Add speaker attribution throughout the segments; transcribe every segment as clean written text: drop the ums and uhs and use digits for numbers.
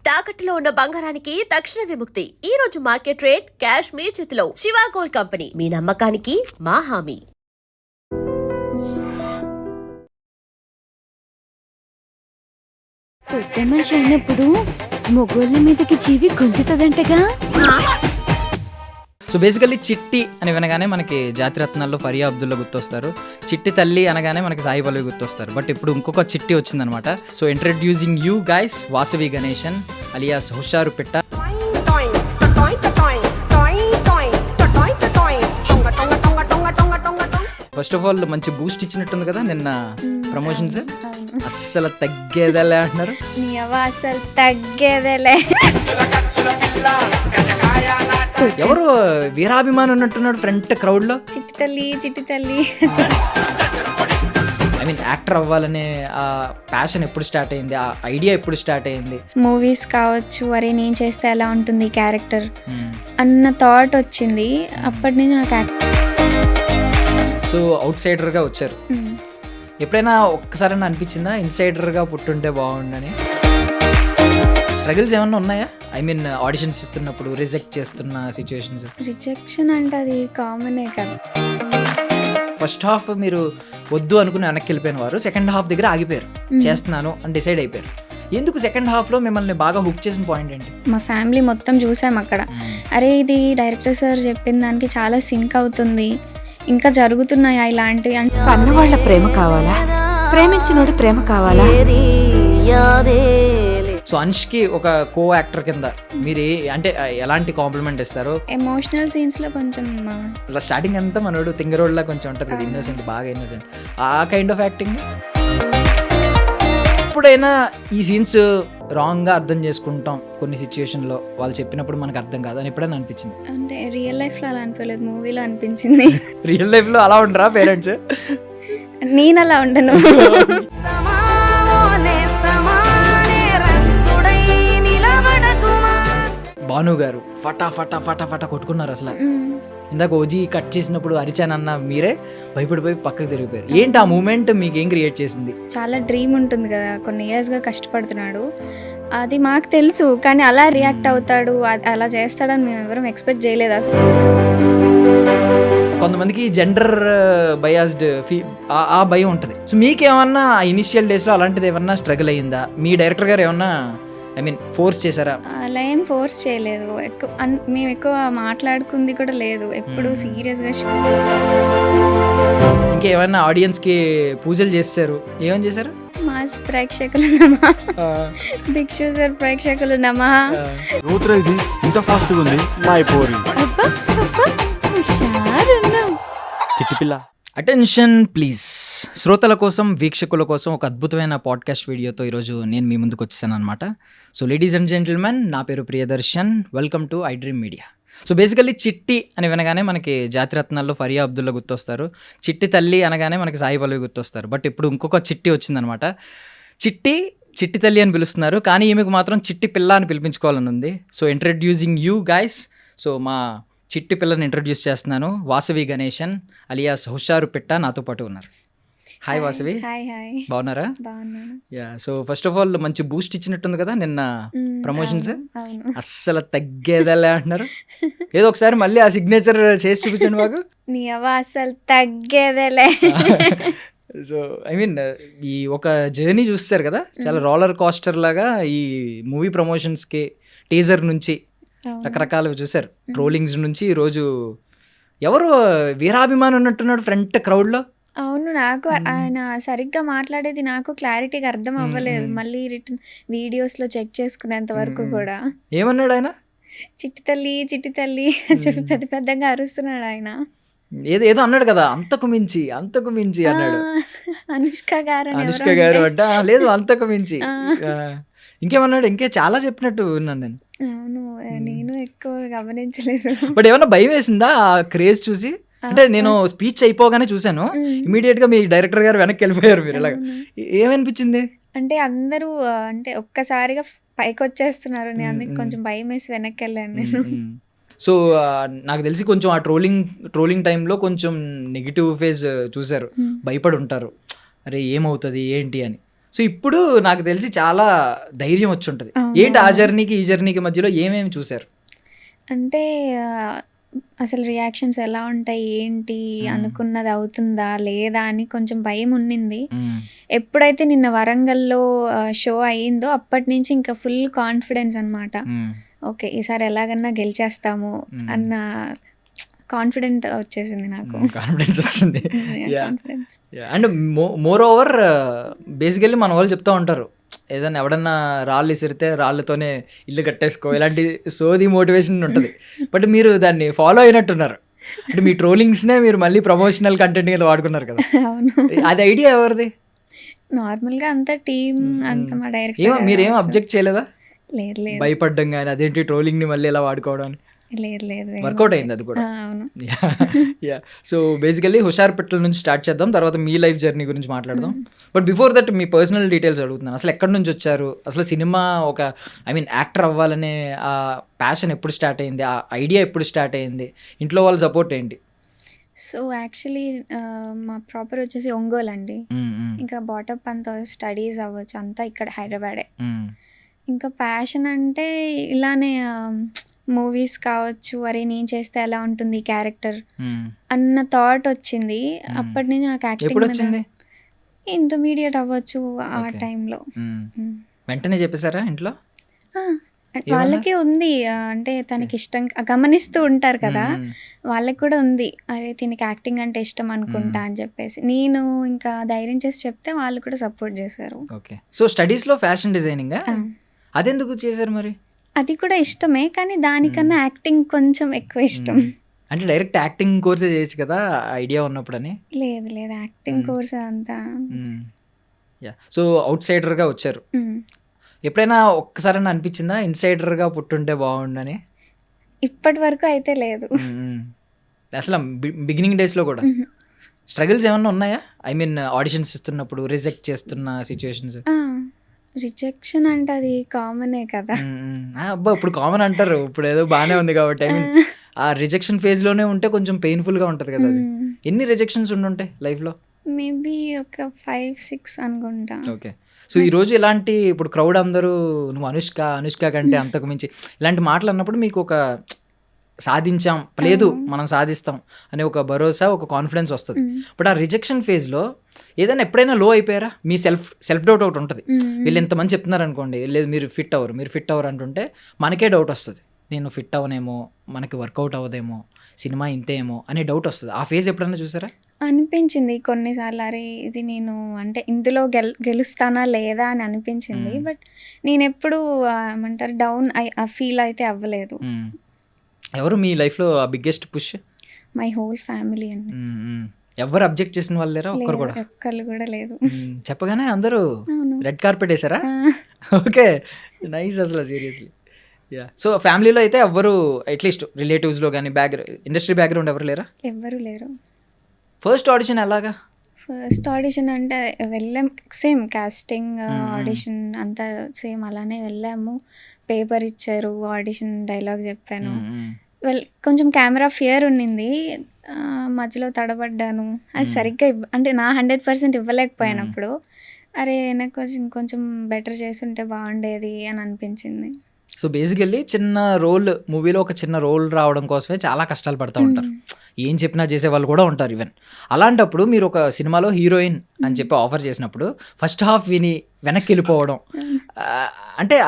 Speaker 1: తాకట్టులో ఉన్న బంగారానికి తక్షణ విముక్తి. ఈ రోజు మార్కెట్ రేట్ క్యాష్ మీ చేతిలో. శివ గోల్డ్ కంపెనీ, మీ నమ్మకానికి మా హామీ.
Speaker 2: పెద్ద మనిషి అయినప్పుడు మొగోళ్ళ మీదకి జీవి గుంజుతుందంటగా.
Speaker 3: సో బేసికల్లీ చిట్టి అని వినగానే మనకి జాతిరత్నాల్లో ఫరియా అబ్దుల్లా గుర్తొస్తారు. చిట్టి తల్లి అనగానే మనకి సాయి పల్లవి గుర్తొస్తారు. బట్ ఇప్పుడు ఇంకొక చిట్టి వచ్చిందనమాట. So introducing you guys Vasavi Ganesan alias హుషారు పిట్ట. ఫస్ట్ ఆఫ్ ఆల్ మంచి బూస్ట్ ఇచ్చినట్టుంది కదా నిన్న ప్రమోషన్స్. అస్సలు తగ్గేదేలే అంటున్నారు.
Speaker 2: నీ అవ్వ అసలు తగ్గేదేలే.
Speaker 3: ఎవరు వీరాభిమానం ఉన్నట్టున్నాడు ఫ్రంట్ క్రౌడ్ లో.
Speaker 2: చిట్టి తల్లి చిట్టి తల్లి.
Speaker 3: ఐ మీన్ యాక్టర్ అవ్వాలనే ఆ ప్యాషన్ ఎప్పుడు స్టార్ట్ అయింది, ఆ ఐడియా ఎప్పుడు స్టార్ట్ అయింది?
Speaker 2: మూవీస్ కావచ్చు, అరే నేను చేస్తే ఎలా ఉంటుంది క్యారెక్టర్ అన్న థాట్ వచ్చింది. అప్పటి నుంచి నాకు
Speaker 3: సో అవుట్ సైడర్గా వచ్చారు. ఎప్పుడైనా ఒక్కసారైనా అనిపించిందా ఇన్సైడర్గా పుట్టుంటే బాగుండని? స్ట్రగుల్స్ ఏమన్నా ఉన్నాయా? ఐ మీన్ ఆడిషన్స్ ఇస్తున్నప్పుడు రిజెక్ట్ చేస్తున్న సిచ్యువేషన్స్.
Speaker 2: రిజెక్షన్ అంటే అది కామనే కదా.
Speaker 3: ఫస్ట్ హాఫ్ మీరు వద్దు అనుకుని వెనక్కి వెళ్ళిపోయిన వారు సెకండ్ హాఫ్ దగ్గర ఆగిపోయారు. చేస్తున్నాను అని డిసైడ్ అయిపోయారు. ఎందుకు సెకండ్ హాఫ్లో మిమ్మల్ని బాగా హుక్ చేసిన పాయింట్ ఏంటి?
Speaker 2: మా ఫ్యామిలీ మొత్తం చూసాం అక్కడ. అరే ఇది డైరెక్టర్ సార్ చెప్పిన దానికి చాలా సింక్ అవుతుంది, ఇంకా జరుగుతున్నాయా ఇలాంటివి అంటే.
Speaker 4: కన్నవాళ్ల ప్రేమ కావాలా, ప్రేమించినోడి ప్రేమ కావాలా?
Speaker 3: సో అనుష్కి ఒక కో యాక్టర్ కింద మీరు అంటే ఎలాంటి కాంప్లిమెంట్ ఇస్తారు?
Speaker 2: ఎమోషనల్ సీన్స్ లో కొంచెం
Speaker 3: స్టార్టింగ్ అంతా మనోడు తింగరోడ్లా కొంచెం ఉంటుంది కదా, ఇన్నోసెంట్, బాగా ఇన్నోసెంట్, ఆ కైండ్ ఆఫ్ యాక్టింగ్. ఎప్పుడైనా ఈ సీన్స్ రాంగ్గా అర్థం చేసుకుంటాం కొన్ని సిచ్యువేషన్లో, వాళ్ళు చెప్పినప్పుడు మనకు అర్థం కాదు అని ఎప్పుడైనా అనిపించింది?
Speaker 2: అంటే రియల్ లైఫ్ లో అలా అనిపించలేదు, మూవీలో అనిపించింది.
Speaker 3: రియల్ లైఫ్లో అలా ఉండరా పేరెంట్స్?
Speaker 2: నేను అలా ఉండను.
Speaker 3: భాను గారు ఫటా ఫటా ఫటా ఫటా కొట్టుకున్నారు అసలు. ఇందాక ఓజీ కట్ చేసినప్పుడు అరిచానన్న మీరే భయపడిపోయి పక్కకు తిరిగిపోయారు. ఏంటి ఆ మూమెంట్ మీకు ఏం క్రియేట్ చేసింది?
Speaker 2: చాలా డ్రీమ్ ఉంటుంది కదా, కొన్ని ఇయర్స్గా కష్టపడుతున్నాడు, అది మాకు తెలుసు. కానీ అలా రియాక్ట్ అవుతాడు, అలా చేస్తాడని మేము ఎవరం ఎక్స్పెక్ట్ చేయలేదు అసలు.
Speaker 3: కొంతమందికి జెండర్ బయాస్డ్ ఆ భయం ఉంటుంది. సో మీకేమన్నా ఇనిషియల్ డేస్లో అలాంటిది ఏమన్నా స్ట్రగుల్ అయ్యిందా? మీ డైరెక్టర్ గారు ఏమన్నా ఐ మీన్ ఫోర్స్ చేశారా?
Speaker 2: అలా ఏం ఫోర్స్ చేయలేదు. మేము ఎక్కువ మాట్లాడుకుంది కూడా లేదు, ఎప్పుడు సీరియస్గా.
Speaker 3: ఇంకేమన్నా ఆడియన్స్కి పూజలు చేశారు? ఏమని చేశారు?
Speaker 2: మాస్ ప్రేక్షకులు నమః, బిగ్ షూజర్ ప్రేక్షకులు నమః.
Speaker 5: ఇంత ఫాస్ట్ ఉంది మై పోరి.
Speaker 2: అబ్బా అబ్బా హుషారున్నావు.
Speaker 5: చిట్టి పిల్ల.
Speaker 3: Attention please. శ్రోతల కోసం, వీక్షకుల కోసం ఒక అద్భుతమైన పాడ్కాస్ట్ వీడియోతో ఈరోజు నేను మీ ముందుకు వచ్చేసాను అనమాట. సో లేడీస్ అండ్ జెంటిల్మెన్, నా పేరు Priyadarshan. Welcome to I dream media. So basically చిట్టి అని వినగానే మనకి జాతిరత్నాల్లో ఫరియా అబ్దుల్లా గుర్తొస్తారు. చిట్టి తల్లి అనగానే మనకి సాయి పల్లవి గుర్తొస్తారు. బట్ ఇప్పుడు ఇంకొక చిట్టి వచ్చిందనమాట. చిట్టి తల్లి అని పిలుస్తున్నారు, కానీ ఈమెకు మాత్రం చిట్టి పిల్ల అని పిలిపించుకోవాలని ఉంది. So introducing you guys. So మా చిట్టి పిల్లని ఇంట్రడ్యూస్ చేస్తున్నాను. వాసవి గణేశన్ అలియాస్ హుషారు పిట్ట నాతో పాటు ఉన్నారు. హాయ్ వాసవి.
Speaker 2: Hi hi.
Speaker 3: బాగున్నారా?
Speaker 2: బాగున్నాను.
Speaker 3: Yeah. So first of all మంచి బూస్ట్ ఇచ్చినట్టుంది కదా నిన్న ప్రమోషన్స్. అస్సలు తగ్గేదేలే అంటున్నారు. ఏదో ఒకసారి మళ్ళీ ఆ సిగ్నేచర్ చేసి చూపించండి మాకు.
Speaker 2: నీ అవ్వ అసలు తగ్గేదేలే.
Speaker 3: సో ఐ మీన్ ఈ ఒక జర్నీ చూస్తారు కదా, చాలా రోలర్ కోస్టర్ లాగా ఈ మూవీ ప్రమోషన్స్కి టీజర్ నుంచి రకరకాలు చూసారు. ట్రోలింగ్స్ నుంచి ఈరోజు ఎవరు వీరాభిమానం ఉన్నట్టున్నాడు ఫ్రంట్ క్రౌడ్లో.
Speaker 2: అవును, నాకు ఆయన సరిగ్గా మాట్లాడేది నాకు క్లారిటీగా అర్థం అవ్వలేదు. మళ్ళీ రిటర్న్ వీడియోస్లో చెక్ చేసుకునేంత వరకు కూడా.
Speaker 3: ఏమన్నాడు ఆయన?
Speaker 2: చిట్టి తల్లి చిట్టి తల్లి అని చెప్పి పెద్ద పెద్దగా అరుస్తున్నాడు ఆయన.
Speaker 3: ఏదో అన్నాడు కదా, అంతకు మించి అన్నాడు.
Speaker 2: అనుష్క
Speaker 3: గారు అంట. లేదు, అంతకు మించి. ఇంకేమన్నాడు? ఇంకే చాలా చెప్పినట్టు విన్నాను నేను.
Speaker 2: అవును, నేను ఎక్కువ గమనించలేదు.
Speaker 3: బట్ ఏమన్నా భయం వేసిందా ఆ క్రేజ్ చూసి? అంటే నేను స్పీచ్ అయిపోగానే చూశాను, ఇమీడియట్ గా మీ డైరెక్టర్ గారు వెనక్కి వెళ్ళిపోయారు. మీరు ఇలాగ ఏమనిపించింది?
Speaker 2: అంటే అందరూ అంటే ఒక్కసారిగా పైకి వచ్చేస్తున్నారు, నేను అందుకే కొంచెం భయం వేసి వెనక్కి వెళ్ళాను నేను.
Speaker 3: సో నాకు తెలిసి కొంచెం ఆ ట్రోలింగ్ టైంలో కొంచెం నెగిటివ్ ఫేజ్ చూశారు, భయపడి ఉంటారు, అరే ఏమవుతుంది ఏంటి అని. సో ఇప్పుడు నాకు తెలిసి చాలా ధైర్యం వచ్చి ఉంటుంది.
Speaker 2: అవును.
Speaker 3: ఏంటి ఆ జర్నీకి ఈ జర్నీకి మధ్యలో ఏమేమి చూసారు?
Speaker 2: అంటే అసలు రియాక్షన్స్ ఎలా ఉంటాయి, ఏంటి, అనుకున్నది అవుతుందా లేదా అని కొంచెం భయం ఉన్నింది. ఎప్పుడైతే నిన్న వరంగల్లో షో అయ్యిందో అప్పటి నుంచి ఇంకా ఫుల్ కాన్ఫిడెన్స్ అనమాట. ఓకే, ఈసారి ఎలాగన్నా గెలిచేస్తాము అన్న కాన్ఫిడెంట్ వచ్చేసింది నాకు.
Speaker 3: కాన్ఫిడెన్స్ వచ్చింది.
Speaker 2: Confidence.
Speaker 3: And more over basically మన వాళ్ళు చెప్తా ఉంటారు, ఏదైనా ఎవడన్నా రాళ్ళు విసిరితే రాళ్ళతోనే ఇల్లు కట్టేసుకో, ఇలాంటి సోది మోటివేషన్ ఉంటుంది. బట్ మీరు దాన్ని ఫాలో అయినట్టున్నారు. అంటే మీ ట్రోలింగ్స్నే మీరు మళ్ళీ ప్రమోషనల్ కంటెంట్ కింద వాడుకున్నారు కదా.
Speaker 2: అవును,
Speaker 3: అది ఐడియా ఎవరిది?
Speaker 2: నార్మల్గా అంతా టీమ్ అంతా మా
Speaker 3: ఏమో మీరేం
Speaker 2: డైరెక్టర్.
Speaker 3: అబ్జెక్ట్ చేయలేదా?
Speaker 2: లేదు లేదు
Speaker 3: భయపడ్డం కానీ అదేంటి ట్రోలింగ్ని మళ్ళీ ఎలా వాడుకోవడం అని?
Speaker 2: లేదు లేదు ఏం
Speaker 3: వర్కౌట్ అయింది అది కూడా.
Speaker 2: అవును.
Speaker 3: యా, సో బేసికల్లీ హుషార్పేటల నుంచి స్టార్ట్ చేద్దాం, తర్వాత మీ లైఫ్ జర్నీ గురించి మాట్లాడదాం. But before that me personal details అడుగుతున్నాను. అసలు ఎక్కడి నుంచి వచ్చారు? అసలు సినిమా ఒక యాక్టర్ అవ్వాలనే ఆ ప్యాషన్ ఎప్పుడు స్టార్ట్ అయింది? ఆ ఐడియా ఎప్పుడు స్టార్ట్ అయింది? ఇంట్లో వాళ్ళ సపోర్ట్ ఏంటి?
Speaker 2: సో యాక్చువల్లీ మా ప్రాపర్ వచ్చేసి ఒంగోలు అండి. ఇంకా బాటప్ అంతా స్టడీస్ అవ్వచ్చు అంతా ఇక్కడ హైదరాబాదే. ఇంకా ప్యాషన్ అంటే ఇలానే మూవీస్ కావచ్చు, అరే నేను చేస్తే ఎలా ఉంటుంది క్యారెక్టర్ అన్న థాట్ వచ్చింది. అప్పటి నుంచి నాకు
Speaker 3: ఎప్పుడు
Speaker 2: యాక్టింగ్
Speaker 3: వచ్చింది?
Speaker 2: ఇంటర్మీడియట్ అవ్వచ్చు ఆ
Speaker 3: Okay.
Speaker 2: టైంలో.
Speaker 3: వెంటనే చెప్పేశారా ఇంట్లో?
Speaker 2: వాళ్ళకి ఉంది అంటే తనకి ఇష్టం గమనిస్తూ ఉంటారు కదా, వాళ్ళకి కూడా ఉంది, అరే దీనికి యాక్టింగ్ అంటే ఇష్టం అనుకుంటా అని చెప్పేసి. నేను ఇంకా ధైర్యం చేసి చెప్తే వాళ్ళు కూడా సపోర్ట్ చేశారు.
Speaker 3: ఓకే, సో స్టడీస్లో ఫ్యాషన్ డిజైనింగ్
Speaker 2: ఆ,
Speaker 3: అదెందుకు చేశారు మరి?
Speaker 2: అది కూడా ఇష్టమే, కానీ దానికన్నా యాక్టింగ్ కొంచెం ఎక్కువ ఇష్టం.
Speaker 3: అంటే డైరెక్ట్ యాక్టింగ్ కోర్సే చేయొచ్చు కదా ఐడియా ఉన్నప్పుడని.
Speaker 2: లేదు లేదు, యాక్టింగ్ కోర్స్ అంతా.
Speaker 3: యా, సో అవుట్ సైడర్గా వచ్చారు. ఎప్పుడైనా ఒక్కసారైనా అనిపించిందా ఇన్సైడర్గా పుట్టుంటే బాగుండని?
Speaker 2: ఇప్పటి వరకు అయితే లేదు.
Speaker 3: అసలు బిగినింగ్ డేస్లో కూడా స్ట్రగుల్స్ ఏమన్నా ఉన్నాయా? ఐ మీన్ ఆడిషన్స్ ఇస్తున్నప్పుడు రిజెక్ట్ చేస్తున్న సిచ్యువేషన్స్?
Speaker 2: రిజెక్షన్ అంటే అది కామనే కదా.
Speaker 3: అబ్బా, ఇప్పుడు కామన్ అంటారు, ఇప్పుడు ఏదో బాగానే ఉంది కాబట్టి. ఐ మీన్ ఆ రిజెక్షన్ ఫేజ్లోనే ఉంటే కొంచెం పెయిన్ఫుల్గా ఉంటుంది కదా అది. ఎన్ని రిజెక్షన్స్ ఉండుంటాయి లైఫ్లో?
Speaker 2: మేబీ ఒక 5-6 అనుకుంటా.
Speaker 3: ఓకే, సో ఈరోజు ఇలాంటి ఇప్పుడు క్రౌడ్ అందరూ నువ్వు అనుష్క కంటే అంతకు మించి ఇలాంటి మాటలు అన్నప్పుడు మీకు ఒక సాధించాం, లేదు మనం సాధిస్తాం అనే ఒక భరోసా, ఒక కాన్ఫిడెన్స్ వస్తుంది. బట్ ఆ రిజెక్షన్ ఫేజ్లో ఏదైనా ఎప్పుడైనా లో అయిపోయారా? మీ సెల్ఫ్ డౌట్ ఒకటి ఉంటుంది. వీళ్ళు ఎంతమంది చెప్తున్నారు అనుకోండి, లేదు మీరు ఫిట్ అవ్వరు అంటుంటే మనకే డౌట్ వస్తుంది, నేను ఫిట్ అవ్వనేమో, మనకి వర్కౌట్ అవ్వదేమో, సినిమా ఇంతేమో అనే డౌట్ వస్తుంది. ఆ ఫేజ్ ఎప్పుడైనా చూసారా?
Speaker 2: అనిపించింది కొన్నిసార్లు, అరే ఇది నేను అంటే ఇందులో గెలుస్తానా లేదా అని అనిపించింది. బట్ నేను ఎప్పుడు ఏమంటారు డౌన్ ఫీల్ అయితే అవ్వలేదు.
Speaker 3: ఎవరు మీ లైఫ్లో biggest push?
Speaker 2: My whole family అండి.
Speaker 3: ఎవరు అబ్జెక్ట్ చేసిన వాళ్ళు లేరా? ఒక్కరు కూడా?
Speaker 2: ఒక్కళ్ళు కూడా లేదు.
Speaker 3: చెప్పగానే అందరూ
Speaker 2: అవును.
Speaker 3: రెడ్ కార్పెట్ వేసారా? ఓకే, నైస్ అసలు సీరియస్లీ. యా, సో ఫ్యామిలీలో అయితే ఎవ్వరు అట్లీస్ట్ రిలేటివ్స్లో కానీ ఇండస్ట్రీ బ్యాక్గ్రౌండ్ ఎవరు లేరా?
Speaker 2: ఎవ్వరు లేరు.
Speaker 3: ఫస్ట్ ఆడిషన్ ఎలాగా?
Speaker 2: ఫస్ట్ ఆడిషన్ అంటే వెళ్ళాం, సేమ్ కాస్టింగ్ ఆడిషన్ అంతా సేమ్ అలానే వెళ్ళాము. పేపర్ ఇచ్చారు, ఆడిషన్ డైలాగ్ చెప్పాను. కొంచెం కెమెరా ఫియర్ ఉన్నింది, మధ్యలో తడబడ్డాను. అది సరిగ్గా అంటే నా 100% ఇవ్వలేకపోయినప్పుడు అరే నాకు కొంచెం బెటర్ చేస్తుంటే బాగుండేది అని అనిపించింది.
Speaker 3: సో బేసికల్లీ చిన్న రోల్ మూవీలో ఒక చిన్న రోల్ రావడం కోసమే చాలా కష్టాలు పడుతూ ఉంటారు. ఏం చెప్పినా చేసే వాళ్ళు కూడా ఉంటారు ఈవెన్. అలాంటప్పుడు మీరు ఒక సినిమాలో హీరోయిన్ అని చెప్పి ఆఫర్ చేసినప్పుడు ఫస్ట్ హాఫ్ విని వెనక్కి వెళ్ళిపోవడం అంటే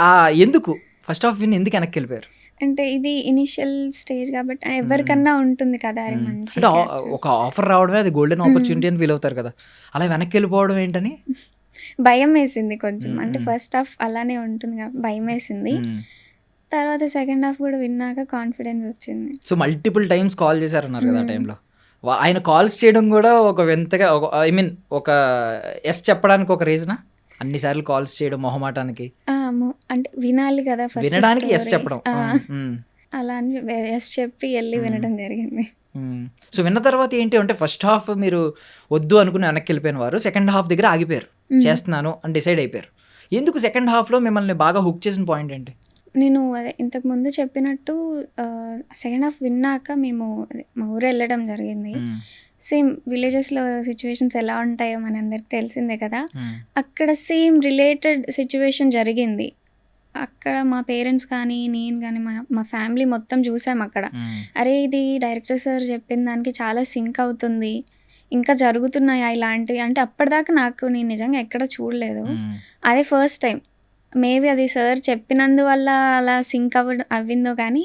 Speaker 3: ఎందుకు ఫస్ట్ హాఫ్ విని ఎందుకు వెనక్కి వెళ్ళిపోయారు?
Speaker 2: అంటే ఇది ఇనిషియల్ స్టేజ్ కాబట్టి ఎవరికన్నా ఉంటుంది కదా, అది మంచి
Speaker 3: అంటే ఒక ఆఫర్ రావడమే అది గోల్డెన్ ఆపర్చునిటీ అని ఫీల్ అవుతారు కదా, అలా వెనక్కి వెళ్ళిపోవడం ఏంటని?
Speaker 2: భయం వేసింది కొంచెం. అంటే ఫస్ట్ హాఫ్ అలానే ఉంటుంది కాబట్టి భయం వేసింది. తర్వాత సెకండ్ హాఫ్ కూడా విన్నాక కాన్ఫిడెన్స్ వచ్చింది.
Speaker 3: సో మల్టిపుల్ టైమ్స్ కాల్ చేశారన్నారు కదా ఆ టైంలో. ఆయన కాల్స్ చేయడం కూడా ఒక వింతగా, ఐ మీన్ ఒక ఎస్ చెప్పడానికి ఒక రీజనా? అన్నిసార్లు కాల్స్ చేయడం మొహమాటానికి?
Speaker 2: అంటే వినాలి కదా,
Speaker 3: వినడానికి ఎస్ చెప్పడం.
Speaker 2: అలా అని ఎస్ చెప్పి వెళ్ళి వినడం జరిగింది.
Speaker 3: సో విన్న తర్వాత ఏంటి అంటే ఫస్ట్ హాఫ్ మీరు వద్దు అనుకుని వెనక్కి వెళ్ళిపోయిన వారు సెకండ్ హాఫ్ దగ్గర ఆగిపోయారు, చేస్తున్నాను అని డిసైడ్ అయిపోయారు. ఎందుకు సెకండ్ హాఫ్లో మిమ్మల్ని బాగా హుక్ చేసిన పాయింట్ ఏంటి?
Speaker 2: నేను అదే ఇంతకు ముందు చెప్పినట్టు సెకండ్ హాఫ్ విన్నాక మేము మా ఊరు వెళ్ళడం జరిగింది. సేమ్ విలేజెస్లో సిచ్యువేషన్స్ ఎలా ఉంటాయో మనందరికి తెలిసిందే కదా. అక్కడ సేమ్ రిలేటెడ్ సిచ్యువేషన్ జరిగింది. అక్కడ మా పేరెంట్స్ కానీ నేను కానీ మా ఫ్యామిలీ మొత్తం చూసాం అక్కడ. అరే ఇది డైరెక్టర్ సార్ చెప్పిన దానికి చాలా సింక్ అవుతుంది, ఇంకా జరుగుతున్నాయా ఇలాంటివి అంటే అప్పటిదాకా నేను నిజంగా ఎక్కడ చూడలేదు. అదే ఫస్ట్ టైం. మేబీ అది సార్ చెప్పినందువల్ల అలా సింక్ అవ్విందో కానీ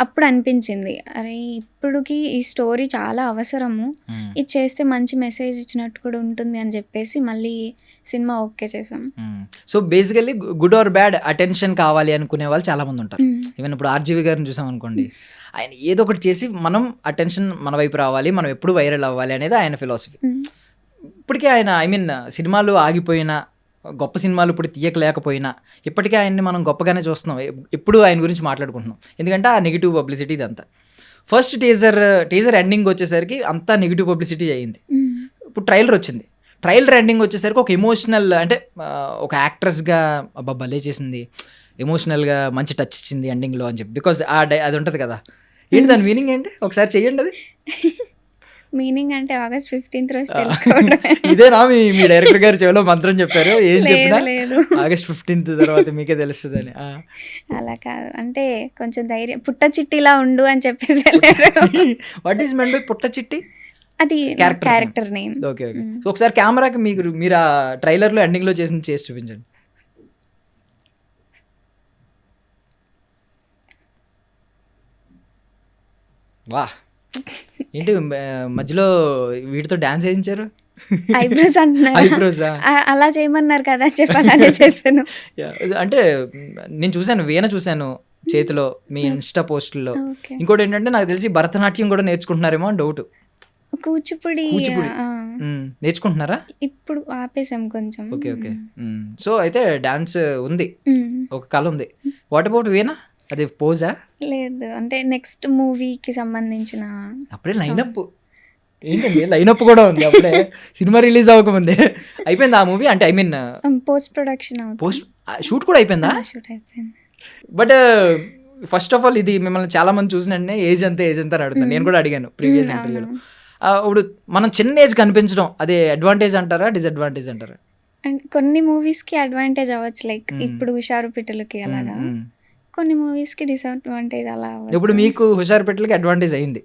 Speaker 2: అప్పుడు అనిపించింది అరే ఇప్పుడుకి ఈ స్టోరీ చాలా అవసరము, ఇది చేస్తే మంచి మెసేజ్ ఇచ్చినట్టు కూడా ఉంటుంది అని చెప్పేసి మళ్ళీ సినిమా ఓకే చేసాం.
Speaker 3: So basically good or bad attention కావాలి అనుకునే వాళ్ళు చాలా మంది ఉంటారు. ఈవెన్ ఇప్పుడు ఆర్జీవి గారిని చూసాం అనుకోండి, ఆయన ఏదో ఒకటి చేసి మనం అటెన్షన్ మన వైపు రావాలి, మనం ఎప్పుడు వైరల్ అవ్వాలి అనేది ఆయన ఫిలాసఫీ. ఇప్పటికే ఆయన సినిమాలు ఆగిపోయినా, గొప్ప సినిమాలు ఇప్పుడు తీయకలేకపోయినా ఇప్పటికే ఆయన్ని మనం గొప్పగానే చూస్తున్నాం, ఎప్పుడు ఆయన గురించి మాట్లాడుకుంటున్నాం. ఎందుకంటే ఆ నెగిటివ్ పబ్లిసిటీ ఇదంతా. ఫస్ట్ టీజర్ ఎండింగ్ వచ్చేసరికి అంతా నెగిటివ్ పబ్లిసిటీ అయ్యింది. ఇప్పుడు ట్రైలర్ వచ్చింది, ట్రైలర్ ఎండింగ్ వచ్చేసరికి ఒక ఎమోషనల్ అంటే ఒక యాక్ట్రెస్గా అబ్బా భలే చేసింది, ఎమోషనల్గా మంచి టచ్ ఇచ్చింది ఎండింగ్లో అని చెప్పి. బికాజ్ అది ఉంటుంది కదా. ఏంటి దాని మీనింగ్ ఏంటి ఒకసారి చెయ్యండి అది.
Speaker 2: మీనింగ్ అంటే August 15th రోజు తెలుసుకోవడం.
Speaker 3: ఇదేనా మీ డైరెక్టర్ గారు చెవిలో మంత్రం చెప్పారు? ఏం చెప్పినా
Speaker 2: లేదు
Speaker 3: August 15th తర్వాత మీకే తెలుస్తుంది అని.
Speaker 2: అలా కాదు, అంటే కొంచెం ధైర్యం, పుట్ట చిట్టిలా ఉండు అని చెప్పేసి
Speaker 3: వాట్ ఈస్ మెంట్ బై పుట్ట చిట్టి?
Speaker 2: అది character name.
Speaker 3: Okay okay. So ఒకసారి కెమెరాకి మీరు ఆ ట్రైలర్లో ఎండింగ్లో చేసి చూపించండి. వా ఏంటి మధ్యలో వీటితో డాన్స్ చేయించారు?
Speaker 2: ఐబ్రోస్ అంటున్నారు.
Speaker 3: ఐబ్రోసా?
Speaker 2: అలా చేయమన్నారు కదా చెప్పాలనే చేశాను.
Speaker 3: అంటే నేను చూశాను, వీణ చూశాను చేతిలో మీ ఇన్స్టా పోస్టుల్లో. ఇంకోటి ఏంటంటే నాకు తెలిసి భరతనాట్యం కూడా నేర్చుకుంటున్నారేమో అని డౌట్.
Speaker 2: కూచిపూడి
Speaker 3: నేర్చుకుంటున్నారా?
Speaker 2: ఇప్పుడు ఆపేసాం కొంచెం.
Speaker 3: Okay okay. సో అయితే డాన్స్ ఉంది, ఒక కళ ఉంది. వాట్ అబౌట్ వీణ? అది పోజా?
Speaker 2: లేదు, అంటే నెక్స్ట్ మూవీకి సంబంధించిన.
Speaker 3: అప్పుడే లైనప్ ఏంటండి? లైనప్ కూడా ఉంది అప్పుడే, సినిమా రిలీజ్ అవ్వకముందే అయిపోయింది ఆ మూవీ. అంటే
Speaker 2: పోస్ట్ ప్రొడక్షన్
Speaker 3: షూట్ కూడా అయిపోయిందా?
Speaker 2: షూట్ అయిపోయింది.
Speaker 3: బట్ ఫస్ట్ ఆఫ్ ఆల్ ఇది మిమ్మల్ని చాలా మంది చూసినట్టే ఏజ్ అంతా అని అడుగుతాను. నేను కూడా అడిగాను ప్రీవియస్ ఇంటర్వ్యూలో. ఇప్పుడు మనం చిన్న ఏజ్ కనిపించడం అది అడ్వాంటేజ్ అంటారా, డిసడ్వాంటేజ్ అంటారా?
Speaker 2: కొన్ని మూవీస్కి అడ్వాంటేజ్ అవ్వచ్చు, లైక్ ఇప్పుడు హుషారు పిట్టలకి అలాగా. కొన్ని మూవీస్కి డిసడ్వాంటేజ్ అలా.
Speaker 3: ఇప్పుడు మీకు హుషారు పెట్టలకి అడ్వాంటేజ్ అయింది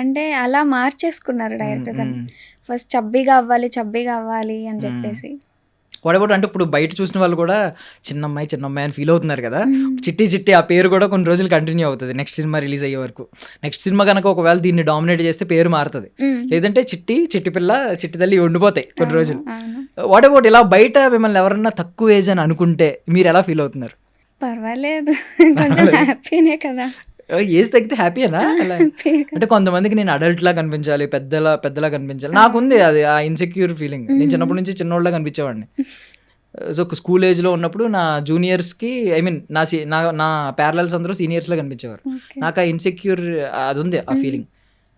Speaker 2: అంటే అలా మార్చేసుకున్నారు డైరెక్టర్స్. ఫస్ట్ చబ్బీగా అవ్వాలి అని చెప్పేసి.
Speaker 3: వాడబోట్ అంటే ఇప్పుడు బయట చూసిన వాళ్ళు కూడా చిన్న అమ్మాయి అని ఫీల్ అవుతున్నారు కదా. చిట్టి ఆ పేరు కూడా కొన్ని రోజులు కంటిన్యూ అవుతుంది నెక్స్ట్ సినిమా రిలీజ్ అయ్యే వరకు. నెక్స్ట్ సినిమా కనుక ఒకవేళ దీన్ని డామినేట్ చేస్తే పేరు మారుతుంది, లేదంటే చిట్టి పిల్ల చిట్టి తల్లి ఉండిపోతాయి కొన్ని రోజులు. వాడబోట్ ఇలా బయట మిమ్మల్ని ఎవరన్నా తక్కువ ఏజ్ అని అనుకుంటే మీరు ఎలా ఫీల్ అవుతున్నారు?
Speaker 2: పర్వాలేదు, కొంచెం హ్యాపీనే కదా.
Speaker 3: ఏజ్ తగ్గితే హ్యాపీనా? అలా అంటే కొంతమందికి నేను అడల్ట్ లా కనిపించాలి, పెద్దలా కనిపించాలి, నాకుంది అది ఆ ఇన్సెక్యూర్ ఫీలింగ్. నేను చిన్నప్పటి నుంచి చిన్నోళ్ళ కనిపించేవాడిని. సో స్కూల్ ఏజ్లో ఉన్నప్పుడు నా జూనియర్స్కి నా ప్యారలల్స్ అందరూ సీనియర్స్లో కనిపించేవారు. నాకు ఆ ఇన్సెక్యూర్ అది ఉంది, ఆ ఫీలింగ్.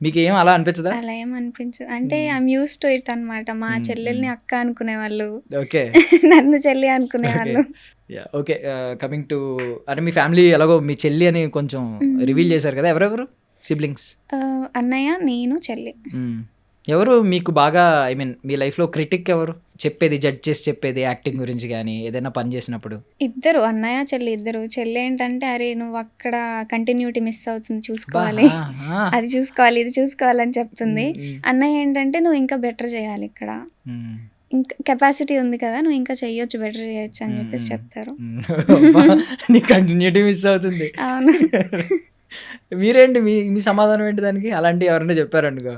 Speaker 3: మీకు ఏం అలా అనిపించదా?
Speaker 2: అలా ఏం అనిపించదు, అంటే ఐఎమ్ యూస్ టు ఇట్ అనమాట. మా చెల్లెల్ని అక్క అనుకునేవాళ్ళు,
Speaker 3: ఓకే,
Speaker 2: నన్ను చెల్లి అనుకునేవాళ్ళు.
Speaker 3: ఓకే. కమింగ్ టు అంటే మీ ఫ్యామిలీ ఎలాగో మీ చెల్లి అని కొంచెం రివీల్ చేశారు కదా, ఎవరెవరు సిబ్లింగ్స్?
Speaker 2: అన్నయ్య, నేను, చెల్లి.
Speaker 3: ఎవరు మీకు బాగా మీ లైఫ్లో క్రిటిక్ ఎవరు? చెప్పేది, జడ్జ్ చేసి చెప్పేది యాక్టింగ్ గురించి కానీ ఏదైనా పని చేసినప్పుడు?
Speaker 2: ఇద్దరు, అన్నయ్య చెల్లి ఇద్దరు. చెల్లి ఏంటంటే అరే నువ్వు అక్కడ కంటిన్యూటీ మిస్ అవుతుంది, చూసుకోవాలి, అది చూసుకోవాలి, ఇది చూసుకోవాలని చెప్తుంది. అన్నయ్య ఏంటంటే నువ్వు ఇంకా బెటర్ చేయాలి, ఇక్కడ ఇంకా కెపాసిటీ ఉంది కదా, నువ్వు ఇంకా చెయ్యొచ్చు, బెటర్ చేయొచ్చు అని చెప్పేసి చెప్తారు.
Speaker 3: నీ కంటిన్యూటీ మిస్ అవుతుంది.
Speaker 2: అవును.
Speaker 3: మీరేంటి మీ సమాధానం ఏంటి దానికి? అలాంటి ఎవరైనా చెప్పారనుకో,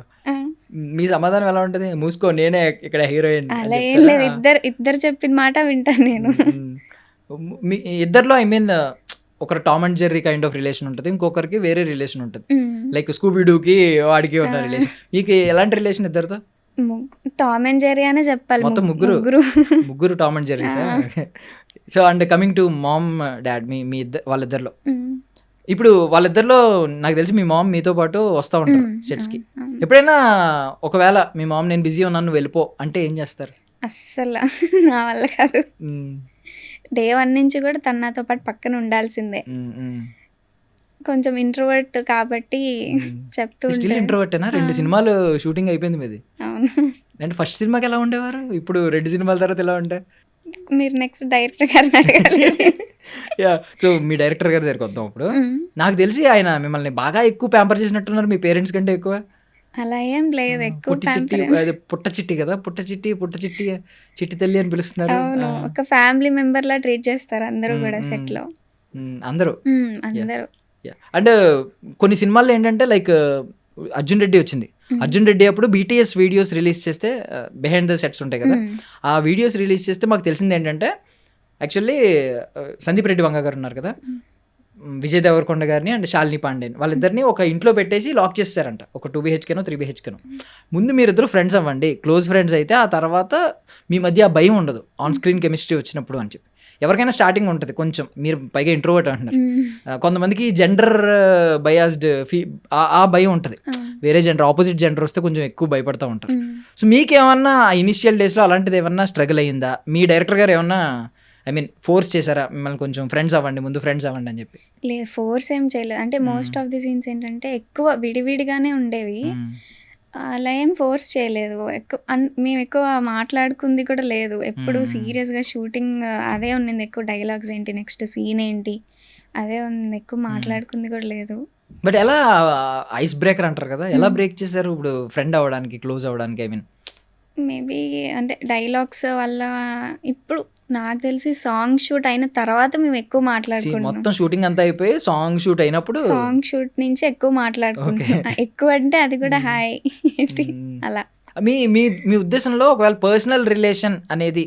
Speaker 3: మీ సమాధానం ఎలా ఉంటుంది? మూసుకో, నేనే ఇక్కడ హీరోయిన్.
Speaker 2: అలా ఏం లేదు, ఇద్దరు చెప్పిన మాట వింటాను నేను.
Speaker 3: మీ ఇద్దరిలో ఒకరు Tom and Jerry kind of relation ఉంటుంది, ఇంకొకరికి వేరే రిలేషన్ ఉంటుంది, లైక్ స్కూబీడూకి వాడికి ఉన్న రిలేషన్. మీకు ఎలాంటి రిలేషన్ ఇద్దరితో?
Speaker 2: టామ్ అండ్ జెర్రీ అనే చెప్పాలి.
Speaker 3: మొత్తం ముగ్గురు Tom and Jerry. So and coming to mom dad, మీ వాళ్ళిద్దరిలో, ఇప్పుడు వాళ్ళిద్దరిలో నాకు తెలిసి మీ మామ్ మీతో పాటు వస్తూ ఉంటారు సెట్స్కి. ఎప్పుడైనా ఒకవేళ మీ మామ్ నేను బిజీ ఉన్నాను నువ్వు వెళ్ళిపో అంటే ఏం చేస్తారు?
Speaker 2: అస్సలు నా వల్ల కాదు. డే 1 నుంచి కూడా తను నాతో పాటు పక్కన ఉండాల్సిందే. కొంచెం ఇంట్రోవర్ట్ కాబట్టి చెప్తూ
Speaker 3: స్టిల్
Speaker 2: ఉంటాను.
Speaker 3: ఇంట్రోవర్టేనా? 2 సినిమాలు షూటింగ్ అయిపోయింది మీది.
Speaker 2: అవును.
Speaker 3: అంటే ఫస్ట్ సినిమాకి ఎలా ఉండేవారు, ఇప్పుడు 2 సినిమాల తర్వాత ఎలా ఉంటాయి?
Speaker 2: మీరు నెక్స్ట్ డైరెక్టర్ గారిని అడగాలి.
Speaker 3: యా, సో మీ డైరెక్టర్ గారి దగ్గరికి వద్దాం. ఇప్పుడు నాకు తెలిసి ఆయన మిమ్మల్ని బాగా ఎక్కువ ప్యాంపర్ చేసినట్టున్నారు, మీ పేరెంట్స్ కంటే ఎక్కువ.
Speaker 2: అలా ఏం లేదు, ఎక్కువ
Speaker 3: పుట్టి చిట్టి, అదే పుట్ట చిట్టి కదా, పుట్ట చిట్టి చిట్టి తల్లి అని పిలుస్తున్నారు.
Speaker 2: అవును, ఒక ఫ్యామిలీ మెంబర్ లా ట్రీట్ చేస్తారు అందరూ కూడా సెట్ లో.
Speaker 3: అందరూ
Speaker 2: అందరూ
Speaker 3: అండ్ కొన్ని సినిమాల్లో ఏంటంటే లైక్ అర్జున్ రెడ్డి వచ్చింది. అర్జున్ రెడ్డి అప్పుడు బీటీఎస్ వీడియోస్ రిలీజ్ చేస్తే బిహైండ్ ద సెట్స్ ఉంటాయి కదా, ఆ వీడియోస్ రిలీజ్ చేస్తే మాకు తెలిసింది ఏంటంటే యాక్చువల్లీ సందీప్ రెడ్డి వంగ గారు ఉన్నారు కదా, విజయ్ దేవరకొండ గారిని అండ్ శాలిని పాండేని వాళ్ళిద్దరిని ఒక ఇంట్లో పెట్టేసి లాక్ చేస్తారంట, ఒక 2 BHKనో 3 BHKనో. ముందు మీరిద్దరు ఫ్రెండ్స్ అవ్వండి, క్లోజ్ ఫ్రెండ్స్ అయితే ఆ తర్వాత మీ మధ్య ఆ భయం ఉండదు ఆన్ స్క్రీన్ కెమిస్ట్రీ వచ్చినప్పుడు అని చెప్పి. ఎవరికైనా స్టార్టింగ్ ఉంటుంది కొంచెం, మీరు పైగా ఇంట్రోవర్ట్ అంటున్నారు, కొంతమందికి జెండర్ బయాస్డ్ ఆ భయం ఉంటుంది, వేరే జెండర్ ఆపోజిట్ జెండర్ వస్తే కొంచెం ఎక్కువ భయపడుతూ ఉంటారు. సో మీకేమన్నా ఇనిషియల్ డేస్లో అలాంటిది ఏమన్నా స్ట్రగుల్ అయ్యిందా? మీ డైరెక్టర్ గారు ఏమన్నా ఫోర్స్ చేశారా మిమ్మల్ని కొంచెం ఫ్రెండ్స్ అవ్వండి, ముందు ఫ్రెండ్స్ అవ్వండి అని చెప్పి?
Speaker 2: లేదు, ఫోర్స్ ఏం చేయలేదు. అంటే మోస్ట్ ఆఫ్ ది సీన్స్ ఏంటంటే ఎక్కువ విడివిడిగానే ఉండేవి, అలా ఏం ఫోర్స్ చేయలేదు. మేము ఎక్కువ మాట్లాడుకుంది కూడా లేదు, ఎప్పుడు సీరియస్గా షూటింగ్ అదే ఉన్నింది, ఎక్కువ డైలాగ్స్ ఏంటి, నెక్స్ట్ సీన్ ఏంటి అదే ఉంది, ఎక్కువ మాట్లాడుకుంది కూడా లేదు.
Speaker 3: బట్ ఎలా ఐస్ బ్రేకర్ అంటారు కదా, ఎలా బ్రేక్ చేశారు ఇప్పుడు ఫ్రెండ్ అవ్వడానికి, క్లోజ్ అవ్వడానికి?
Speaker 2: మేబీ అంటే డైలాగ్స్ వల్ల. ఇప్పుడు నాకు తెలిసి సాంగ్ షూట్ అయిన తర్వాత మేము ఎక్కువ మాట్లాడుకుంటాం.
Speaker 3: మొత్తం షూటింగ్ అంతా అయిపోయి సాంగ్ షూట్ అయినప్పుడు,
Speaker 2: సాంగ్ షూట్ నుంచి ఎక్కువ మాట్లాడుకుంటాం. ఎక్కువ అంటే అది కూడా హాయ్ అలా.
Speaker 3: మీ మీ మీ ఉద్దేశంలో ఒకవేళ పర్సనల్ రిలేషన్ అనేది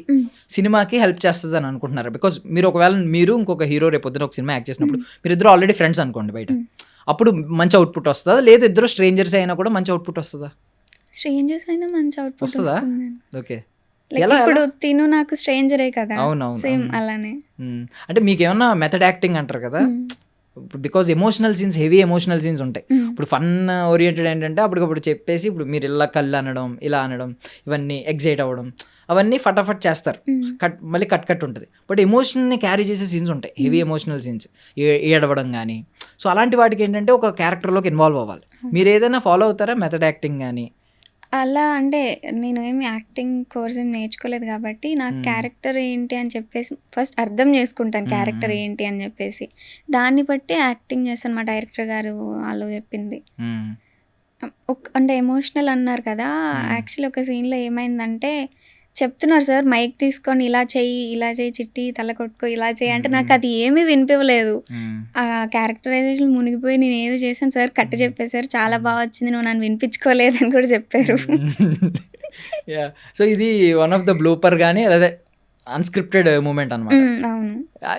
Speaker 3: సినిమాకి హెల్ప్ చేస్తుంది అని అనుకుంటున్నారు? బికాజ్ మీరు ఒకవేళ మీరు ఇంకొక హీరో రేపు పొద్దున ఒక సినిమా యాక్ట్ చేసినప్పుడు మీరు ఇద్దరు ఆల్రెడీ ఫ్రెండ్స్ అనుకోండి బయట, అప్పుడు మంచి అవుట్పుట్ వస్తుందా? లేదు ఇద్దరు స్ట్రేంజర్స్ అయినా కూడా మంచి అవుట్పుట్ వస్తుందా?
Speaker 2: స్ట్రేంజర్స్ అయినా మంచి అవుట్పుట్
Speaker 3: వస్తుందా? ఓకే.
Speaker 2: ఇప్పుడు తిను నాకు స్ట్రేంజరే కదా,
Speaker 3: అవునవును,
Speaker 2: సేమ్ అలానే.
Speaker 3: అంటే మీకు ఏమన్నా మెథడ్ యాక్టింగ్ అంటారు కదా, ఇప్పుడు because emotional scenes, heavy emotional scenes ఉంటాయి. ఇప్పుడు ఫన్ ఓరియంటెడ్ ఏంటంటే అప్పటికప్పుడు చెప్పేసి ఇప్పుడు మీరు ఇలా కళ్ళు అనడం, ఇలా అనడం, ఇవన్నీ ఎగ్జైట్ అవ్వడం, అవన్నీ ఫటాఫట్ చేస్తారు, మళ్ళీ కట్ ఉంటుంది. బట్ ఎమోషన్ని క్యారీ చేసే సీన్స్ ఉంటాయి, హెవీ ఎమోషనల్ సీన్స్, ఏడవడం కానీ. సో అలాంటి వాటికి ఏంటంటే ఒక క్యారెక్టర్లోకి ఇన్వాల్వ్ అవ్వాలి. మీరు ఏదైనా ఫాలో అవుతారా మెథడ్ యాక్టింగ్ కానీ?
Speaker 2: అలా అంటే నేను ఏమి యాక్టింగ్ కోర్స్ ఏం నేర్చుకోలేదు కాబట్టి నాకు క్యారెక్టర్ ఏంటి అని చెప్పేసి ఫస్ట్ అర్థం చేసుకుంటాను, క్యారెక్టర్ ఏంటి అని చెప్పేసి దాన్ని బట్టి యాక్టింగ్ చేస్తాను. మా డైరెక్టర్ గారు వాళ్ళు చెప్పింది. అంటే ఎమోషనల్ అన్నారు కదా, యాక్చువల్లీ ఒక సీన్లో ఏమైందంటే చెప్తున్నారు సార్ మైక్ తీసుకొని ఇలా చేయి చిట్టి తల కొట్టుకో ఇలా చేయి అంటే నాకు అది ఏమీ వినిపించలేదు. ఆ క్యారెక్టరైజేషన్ మునిగిపోయి నేను ఏదో చేశాను సార్, కట్ చెప్పేశారు, చాలా బాగా వచ్చింది, నువ్వు నన్ను వినిపించుకోలేదని కూడా చెప్పారు.
Speaker 3: సో ఇది వన్ ఆఫ్ ద బ్లూపర్ కానీ అదే అన్స్క్రిప్టెడ్ మూమెంట్ అనమాట.
Speaker 2: అవును.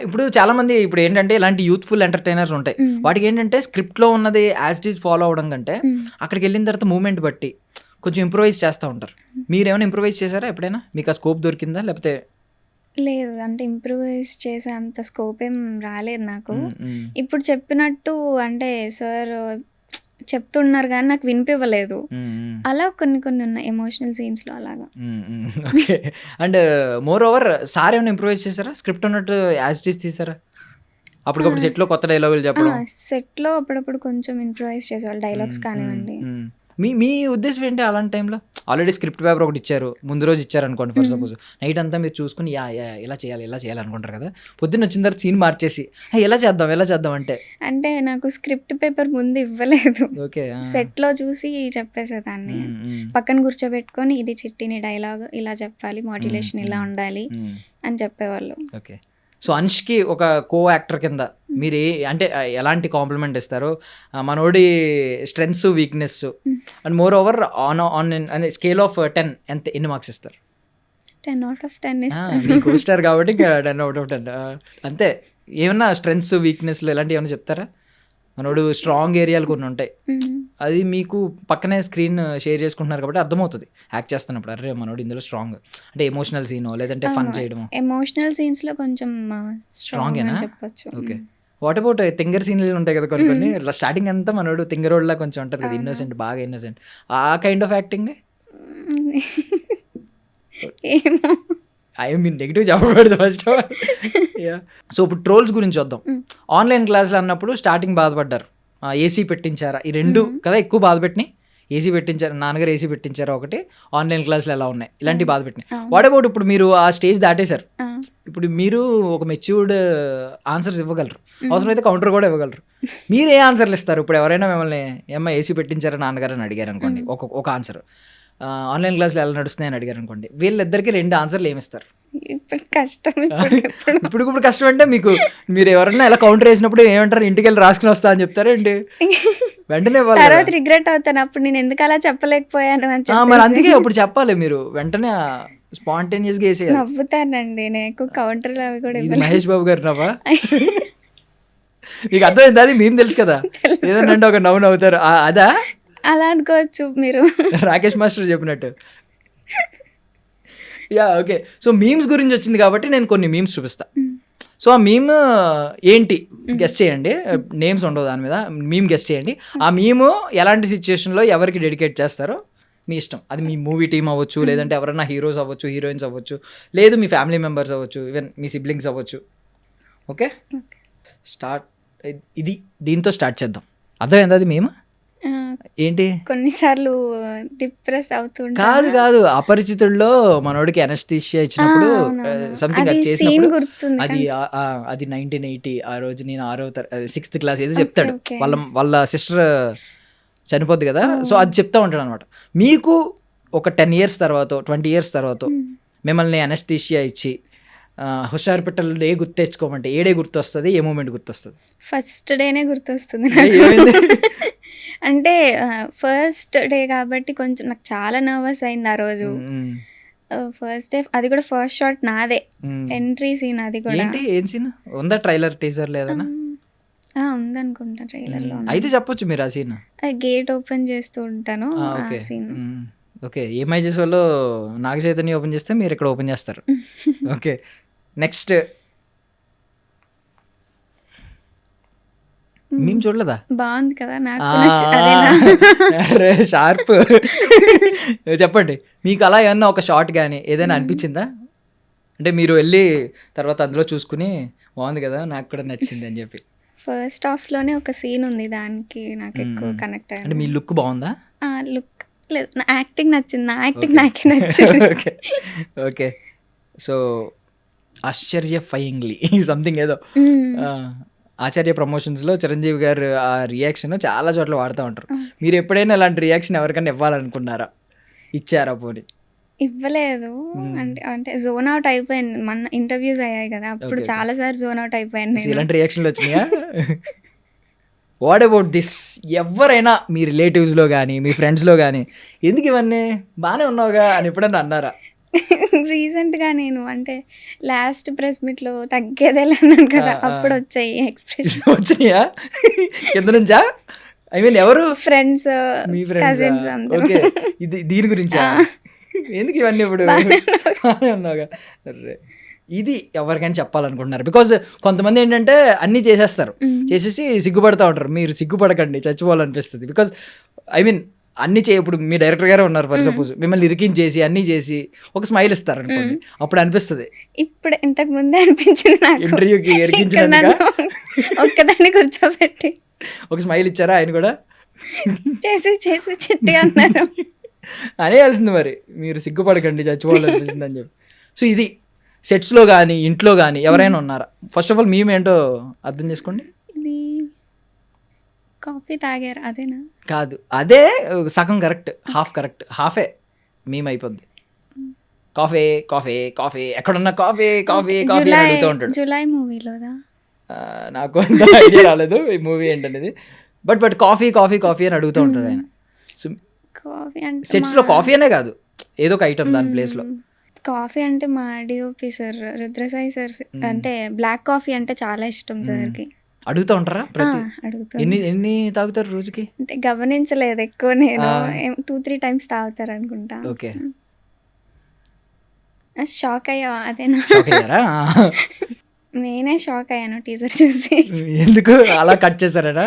Speaker 3: ఇప్పుడు చాలా మంది ఇప్పుడు ఏంటంటే ఇలాంటి యూత్ఫుల్ ఎంటర్టైనర్స్ ఉంటాయి, వాటికి ఏంటంటే స్క్రిప్ట్లో ఉన్నది యాజ్ ఇట్ ఈజ్ ఫాలో అవడం కంటే అక్కడికి వెళ్ళిన తర్వాత మూమెంట్ బట్టి కొంచెం ఇంప్రూవైజ్ చేస్తూ ఉంటారు. మీరేమైనా ఇంప్రూవైజ్ చేశారా ఎప్పుడైనా? మీకు ఆ స్కోప్ దొరికిందా లేకపోతే?
Speaker 2: లేదు, అంటే ఇంప్రూవైజ్ చేసే అంత స్కోప్ ఏం రాలేదు నాకు. ఇప్పుడు చెప్పినట్టు అంటే సార్ చెప్తున్నారు కానీ నాకు వినిపివ్వలేదు, అలా కొన్ని ఉన్నాయి ఎమోషనల్ సీన్స్లో అలాగా.
Speaker 3: Okay. And more over sir ఏమైనా ఇంప్రూవైజ్ చేశారా? స్క్రిప్ట్ ఉన్నట్టు యాజ్ ఇట్ ఈజ్ తీసారా? అప్పటికప్పుడు సెట్లో కొత్త డైలాగులు చెప్పడం?
Speaker 2: సెట్లో అప్పుడప్పుడు కొంచెం ఇంప్రూవైజ్ చేసేవాళ్ళు, డైలాగ్స్ కానివ్వండి.
Speaker 3: మీ ఉద్దేశం ఏంటి అలాంటి టైంలో? ఆల్రెడీ స్క్రిప్ట్ పేపర్ ఒకటి ఇచ్చారు, ముందు రోజు ఇచ్చారు అనుకోండి ఫర్ సపోజ్, నైట్ అంతా మీరు చూసుకుని ఇలా చేయాలి అనుకుంటారు కదా, పొద్దున్న వచ్చిన తర్వాత సీన్ మార్చేసి ఎలా చేద్దాం అంటే
Speaker 2: నాకు స్క్రిప్ట్ పేపర్ ముందు ఇవ్వలేదు.
Speaker 3: ఓకే.
Speaker 2: సెట్లో చూసి చెప్పేసేదాన్ని, పక్కన కూర్చోబెట్టుకొని ఇది చిట్టిని డైలాగ్ ఇలా చెప్పాలి, మాడ్యులేషన్ ఇలా ఉండాలి అని చెప్పేవాళ్ళు.
Speaker 3: ఓకే. సో అన్ష్కి ఒక కో యాక్టర్ కింద మీరు అంటే ఎలాంటి కాంప్లిమెంట్ ఇస్తారు? మనోడి strengths, weakness and more over on scale of 10 ఎన్ని మార్క్స్ ఇస్తారు?
Speaker 2: 10 out of 10 ఇస్తారు.
Speaker 3: మీ కో స్టార్ కాబట్టి 10 out of 10 అంతే. ఏమన్నా స్ట్రెంగ్స్, వీక్నెస్లు ఇలాంటివి ఏమైనా చెప్తారా? మనోడు స్ట్రాంగ్ ఏరియాలు కొన్ని ఉంటాయి, అది మీకు పక్కనే స్క్రీన్ షేర్ చేసుకుంటున్నారు కాబట్టి అర్థమవుతుంది యాక్ట్ చేస్తున్నప్పుడు, అరే మనోడు ఇందులో స్ట్రాంగ్ అంటే ఎమోషనల్ సీన్ లేదంటే ఫన్ చేయడం.
Speaker 2: ఎమోషనల్ సీన్స్లో కొంచెం స్ట్రాంగ్ అని చెప్పొచ్చు.
Speaker 3: ఓకే. వాట్ అబౌట్ తింగర్ సీన్లు ఉంటాయి కదా కొన్ని స్టార్టింగ్ అంతా మనోడు తింగరోడ్లా కొంచెం ఉంటుంది కదా, ఇన్నోసెంట్, బాగా ఇన్నోసెంట్, ఆ కైండ్ ఆఫ్ యాక్టింగ్?
Speaker 2: ఏమో
Speaker 3: ఐ మీన్ నెగిటివ్ చెప్పకూడదు ఫస్ట్. సో ఇప్పుడు ట్రోల్స్ గురించి వద్దాం. ఆన్లైన్ క్లాసులు అన్నప్పుడు స్టార్టింగ్ బాధపడ్డారు, ఏసీ పెట్టించారా, ఈ రెండు కదా ఎక్కువ బాధ పెట్టినాయి. ఏసీ పెట్టించారు, నాన్నగారు ఏసీ పెట్టించారా ఒకటి, ఆన్లైన్ క్లాసులు ఎలా ఉన్నాయి, ఇలాంటివి బాధ పెట్టినాయి. వాట్ అబౌట్ ఇప్పుడు మీరు ఆ స్టేజ్ దాటేశారు, ఇప్పుడు మీరు ఒక మెచ్యూర్డ్ ఆన్సర్స్ ఇవ్వగలరు, అవసరమైతే కౌంటర్ కూడా ఇవ్వగలరు. మీరు ఏ ఆన్సర్లు ఇస్తారు? ఇప్పుడు ఎవరైనా మిమ్మల్ని ఏమ్మా ఏసీ పెట్టించారా నాన్నగారు అని అడిగారు అనుకోండి, ఒక ఆన్సర్. ఆన్లైన్ క్లాసులు ఎలా నడుస్తున్నాయని అడిగారు అనుకోండి, వీళ్ళిద్దరికి 2 ఆన్సర్లు ఏమిస్తారు?
Speaker 2: ఇప్పుడు కష్టం.
Speaker 3: ఇప్పుడు కష్టం అంటే మీరు ఎవరైనా ఎలా కౌంటర్ వేసినప్పుడు ఏమంటారు, ఇంటికి వెళ్ళి రాసుకుని వస్తా అని చెప్తారేంటి? వెంటనే
Speaker 2: తర్వాత రిగ్రెట్ అవుతాను, అప్పుడు నేను ఎందుకు అలా చెప్పలేకపోయాను అని
Speaker 3: మరి అందుకే అప్పుడు చెప్పాలి, మీరు వెంటనే స్పాంటేనియస్ గా వేసేయాలి.
Speaker 2: నవ్వుతానండి నాకు కౌంటర్లు అవి కూడా
Speaker 3: ఇది మహేష్ బాబు గారు నవ్వా? మీకు అర్థమైంది, అది మేము తెలుసు కదా, ఏదన్నా ఒక నవ్వు నవ్వుతారు, అదా?
Speaker 2: అలా అనుకోవచ్చు మీరు,
Speaker 3: రాకేష్ మాస్టర్ చెప్పినట్టు. Yeah okay. సో మీమ్స్ గురించి వచ్చింది కాబట్టి నేను కొన్ని మీమ్స్ చూపిస్తా. సో ఆ మీమ్ ఏంటి గెస్ట్ చేయండి, నేమ్స్ ఉండవు దాని మీద, మీమ్ గెస్ట్ చేయండి. ఆ మీమ్ ఎలాంటి సిచ్యుయేషన్లో ఎవరికి డెడికేట్ చేస్తారో మీ ఇష్టం. అది మీ మూవీ టీమ్ అవ్వచ్చు, లేదంటే ఎవరైనా హీరోస్ అవ్వచ్చు, హీరోయిన్స్ అవ్వచ్చు, లేదు మీ ఫ్యామిలీ మెంబర్స్ అవ్వచ్చు, ఈవెన్ మీ సిబ్లింగ్స్ అవ్వచ్చు. Okay start. ఇది దీంతో స్టార్ట్ చేద్దాం. అర్థమైంది అది మేము ఏంటి?
Speaker 2: కొన్నిసార్లు డిప్రెస్ అవుతుంటా.
Speaker 3: కాదు అపరిచితుల్లో మనోడికి అనస్థీషియా ఇచ్చినప్పుడు సంథింగ్ అది చేసినప్పుడు, అది 1980 ఆ రోజు నేను 6th క్లాస్ ఏదో చెప్తాడు, వాళ్ళ సిస్టర్ చనిపోద్ది కదా, సో అది చెప్తా ఉంటాడు అనమాట. మీకు ఒక 10 years తర్వాత 20 years తర్వాత మిమ్మల్ని అనస్థీషియా ఇచ్చి హుషారు పెట్టలు ఏ గుర్తు తెచ్చుకోమంటే ఏడే గుర్తొస్తుంది, ఏ మూమెంట్ గుర్తొస్తుంది?
Speaker 2: ఫస్ట్ డేనే గుర్తొస్తుంది. అంటే ఫస్ట్ డే కాబట్టి కొంచెం నాకు చాలా నర్వస్ అయింది ఆ రోజు. ఫస్ట్ డే, అది కూడా ఫస్ట్ షాట్ నాదే, ఎంట్రీ సీన్. అది కూడా
Speaker 3: ఏం సీన్ ఉందా? ట్రైలర్ టీజర్ లేదా?
Speaker 2: ఉందనుకుంటా ట్రైలర్ లో.
Speaker 3: అయితే చెప్పొచ్చు మీరు ఆ సీన్.
Speaker 2: గేట్ ఓపెన్ చేస్తూ ఉంటాను ఆ సీన్.
Speaker 3: ఓకే, ఏమై చేసే వాళ్ళు నాగ చైతన్య ఓపెన్ చేస్తే మీరు ఇక్కడ ఓపెన్ చేస్తారు. ఓకే నెక్స్ట్ మేము చూడలేదా?
Speaker 2: బాగుంది కదా, నాకు
Speaker 3: షార్ప్. చెప్పండి, మీకు అలా ఏమన్నా ఒక షార్ట్ కానీ ఏదైనా అనిపించిందా? అంటే మీరు వెళ్ళి తర్వాత అందులో చూసుకుని బాగుంది కదా, నాకు కూడా నచ్చింది అని చెప్పి.
Speaker 2: ఫస్ట్ హాఫ్ లోనే ఒక సీన్ ఉంది, దానికి నాకు ఎక్కువ కనెక్ట్ అయ్యింది.
Speaker 3: అంటే మీ లుక్ బాగుందా?
Speaker 2: లుక్ లేదు, నా యాక్టింగ్ నచ్చింది, నా యాక్టింగ్ నాకే నచ్చింది.
Speaker 3: Okay okay. సో ఆశ్చర్యఫయింగ్లీ సంథింగ్ ఏదో ఆచార్య ప్రమోషన్స్లో చిరంజీవి గారు ఆ రియాక్షన్ చాలా చోట్ల వాడుతూ ఉంటారు. మీరు ఎప్పుడైనా అలాంటి రియాక్షన్ ఎవరికైనా ఇవ్వాలనుకున్నారా? ఇచ్చారా? పోనీ
Speaker 2: ఇవ్వలేదు. అంటే జోన్ అవుట్ అయిపోయాను, మన ఇంటర్వ్యూస్ అయ్యాయి కదా అప్పుడు చాలా సార్లు జోన్ అవుట్ అయిపోయాను.
Speaker 3: ఇలాంటి రియాక్షన్లు వచ్చినాయా? What about this? ఎవరైనా మీ రిలేటివ్స్లో కానీ మీ ఫ్రెండ్స్లో కానీ ఎందుకు ఇవన్నీ బాగానే ఉన్నావుగా అని ఎప్పుడన్నా అన్నారా?
Speaker 2: రీసెంట్గా నేను అంటే లాస్ట్ ప్రెస్ మీట్లో తగ్గేదేలా అన్నాను కదా, అప్పుడు వచ్చాయి ఎక్స్ప్రెషన్.
Speaker 3: వచ్చినాయా కింద నుంచా? ఐ మీన్ ఎవరు?
Speaker 2: ఫ్రెండ్స్,
Speaker 3: మీ
Speaker 2: కజిన్స్.
Speaker 3: ఓకే, ఇది దీని గురించా? ఎందుకు ఇవన్నీ ఇప్పుడు ఉన్నావుగా? ఇది ఎవరికైనా చెప్పాలనుకుంటున్నారు? బికాజ్ కొంతమంది ఏంటంటే అన్నీ చేసేస్తారు, చేసేసి సిగ్గుపడతా ఉంటారు. మీరు సిగ్గుపడకండి, చచ్చిపోవాలనిపిస్తుంది. బికాజ్ ఐ మీన్ అన్నీ ఇప్పుడు మీ డైరెక్టర్ గారే ఉన్నారు ఫర్ సపోజ్, మిమ్మల్ని ఇరికించేసి అన్నీ చేసి ఒక స్మైల్ ఇస్తారు అనుకోండి, అప్పుడు అనిపిస్తుంది.
Speaker 2: ఇప్పుడు ఇంతకు ముందే అనిపించింది నాకు,
Speaker 3: ఇంటర్వ్యూకి ఇరికించినందుకు
Speaker 2: ఒక్కదాన్ని కూర్చోబెట్టి
Speaker 3: ఒక స్మైల్ ఇచ్చారా? ఆయన కూడా
Speaker 2: చేసి చేసి చిట్టి అన్నారు.
Speaker 3: అనేయాల్సింది మరి, మీరు సిగ్గుపడకండి, చచ్చిపోవాలనిపిస్తుంది అని చెప్పి. సో ఇది సెట్స్లో కానీ ఇంట్లో కానీ ఎవరైనా ఉన్నారా? ఫస్ట్ ఆఫ్ ఆల్ మేమేంటో అర్థం చేసుకోండి.
Speaker 2: ఇది కాఫీ తాగారు అదేనా?
Speaker 3: కాదు, అదే సగం కరెక్ట్, హాఫ్ కరెక్ట్, హాఫే మేము అయిపోద్ది. కాఫీ కాఫీ కాఫీ ఎక్కడున్నా కాఫీ కాఫీ కాఫీ అని అడుగుతూ ఉంటాడు.
Speaker 2: జులై మూవీలోదా?
Speaker 3: నాకు అంత ఐడియా రాలేదు ఈ మూవీ ఏంటనేది, బట్ కాఫీ కాఫీ కాఫీ అని అడుగుతూ ఉంటాడు ఆయన. సో
Speaker 2: కాఫీ అంటే
Speaker 3: సెట్స్లో కాఫీ అనే కాదు, ఏదో ఒక ఐటమ్ దాని ప్లేస్లో.
Speaker 2: కాఫీ అంటే మా డిఓపి సార్ రుద్రసాయి సార్ అంటే బ్లాక్ కాఫీ అంటే చాలా ఇష్టం సార్కి.
Speaker 3: అడుగుతూ ఉంటారా?
Speaker 2: అడుగుతారు.
Speaker 3: ఎన్ని తాగుతారు రోజుకి?
Speaker 2: అంటే గమనించలేదు ఎక్కువ, నేను 2-3 times తాగుతారు అనుకుంటా.
Speaker 3: ఓకే,
Speaker 2: షాక్ అయ్యా అదేనా? నేనే షాక్ అయ్యాను టీజర్ చూసి.
Speaker 3: ఎందుకు అలా కట్ చేశారా?